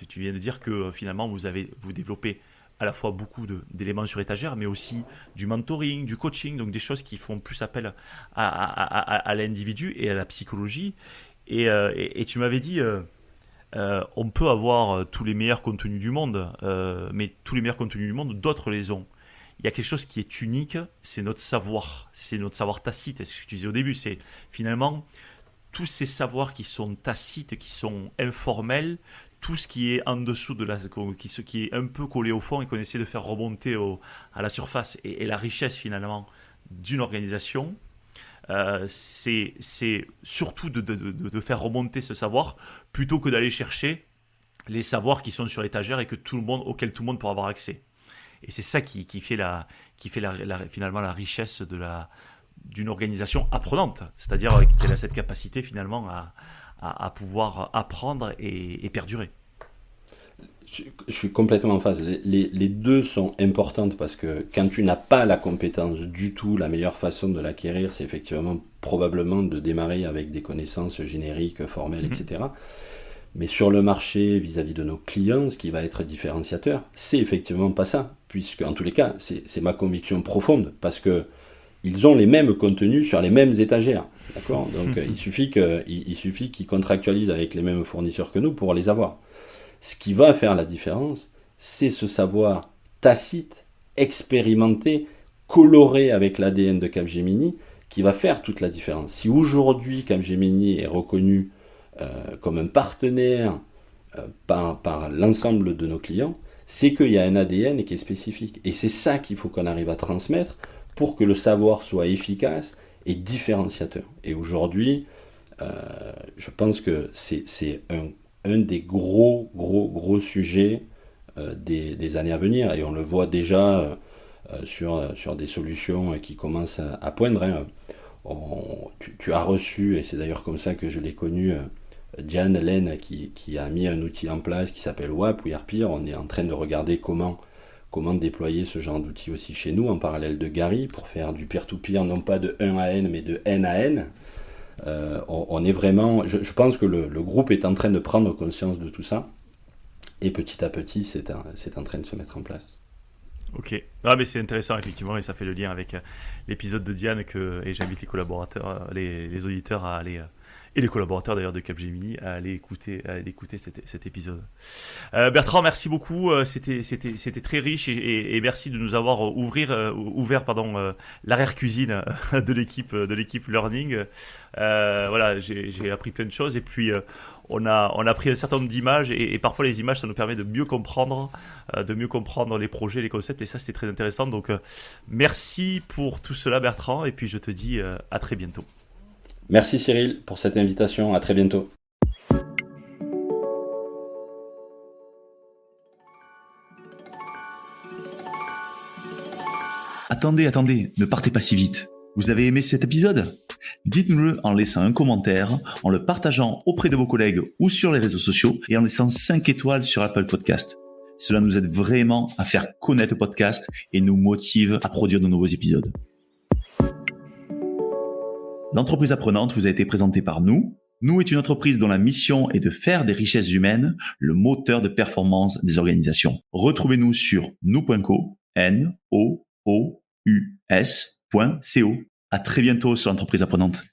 tu viens de dire que finalement vous développez à la fois beaucoup d'éléments sur étagère, mais aussi du mentoring, du coaching, donc des choses qui font plus appel à l'individu et à la psychologie. Et tu m'avais dit, on peut avoir tous les meilleurs contenus du monde, mais tous les meilleurs contenus du monde, d'autres les ont. Il y a quelque chose qui est unique, c'est notre savoir tacite. C'est ce que tu disais au début, c'est finalement tous ces savoirs qui sont tacites, qui sont informels, tout ce qui est en dessous qui est un peu collé au fond et qu'on essaie de faire remonter à la surface, et la richesse finalement d'une organisation, c'est surtout de faire remonter ce savoir plutôt que d'aller chercher les savoirs qui sont sur l'étagère et auxquels tout le monde pourra avoir accès. Et c'est ça qui fait finalement la richesse d'une organisation apprenante, c'est-à-dire qu'elle a cette capacité finalement à pouvoir apprendre et perdurer. Je suis complètement en phase. Les deux sont importantes parce que quand tu n'as pas la compétence du tout, la meilleure façon de l'acquérir, c'est effectivement probablement de démarrer avec des connaissances génériques, formelles, etc. Mais sur le marché, vis-à-vis de nos clients, ce qui va être différenciateur, c'est effectivement pas ça. Puisque, en tous les cas, c'est ma conviction profonde, parce que ils ont les mêmes contenus sur les mêmes étagères. D'accord ? Donc, il suffit qu'ils contractualisent avec les mêmes fournisseurs que nous pour les avoir. Ce qui va faire la différence, c'est ce savoir tacite, expérimenté, coloré avec l'ADN de Capgemini, qui va faire toute la différence. Si aujourd'hui Capgemini est reconnu comme un partenaire par l'ensemble de nos clients, c'est qu'il y a un ADN qui est spécifique. Et c'est ça qu'il faut qu'on arrive à transmettre pour que le savoir soit efficace et différenciateur. Et aujourd'hui, je pense que c'est un des gros sujets des années à venir. Et on le voit déjà sur des solutions qui commencent à poindre. Hein. Tu as reçu, et c'est d'ailleurs comme ça que je l'ai connu, Diane Laine qui a mis un outil en place qui s'appelle WAP ou ERPIR. On est en train de regarder comment déployer ce genre d'outil aussi chez nous en parallèle de Gary pour faire du peer-to-peer, non pas de 1 à N mais de N à N. On est vraiment, je pense que le groupe est en train de prendre conscience de tout ça et petit à petit c'est en train de se mettre en place. Ok, mais c'est intéressant effectivement, et ça fait le lien avec l'épisode de Diane et j'invite les collaborateurs, les auditeurs à aller et les collaborateurs d'ailleurs de Capgemini à aller écouter cet épisode. Bertrand, merci beaucoup, c'était très riche et merci de nous avoir ouvert l'arrière-cuisine de l'équipe Learning. J'ai appris plein de choses et puis on a pris un certain nombre d'images et parfois les images ça nous permet de mieux comprendre les projets, les concepts, et ça c'était très intéressant. Donc merci pour tout cela Bertrand, et puis je te dis à très bientôt. Merci Cyril pour cette invitation, à très bientôt. Attendez, ne partez pas si vite. Vous avez aimé cet épisode ? Dites-nous-le en laissant un commentaire, en le partageant auprès de vos collègues ou sur les réseaux sociaux et en laissant 5 étoiles sur Apple Podcast. Cela nous aide vraiment à faire connaître le podcast et nous motive à produire de nouveaux épisodes. L'entreprise apprenante vous a été présentée par nous. Nous est une entreprise dont la mission est de faire des richesses humaines le moteur de performance des organisations. Retrouvez-nous sur nous.co, nous.co. À très bientôt sur l'entreprise apprenante.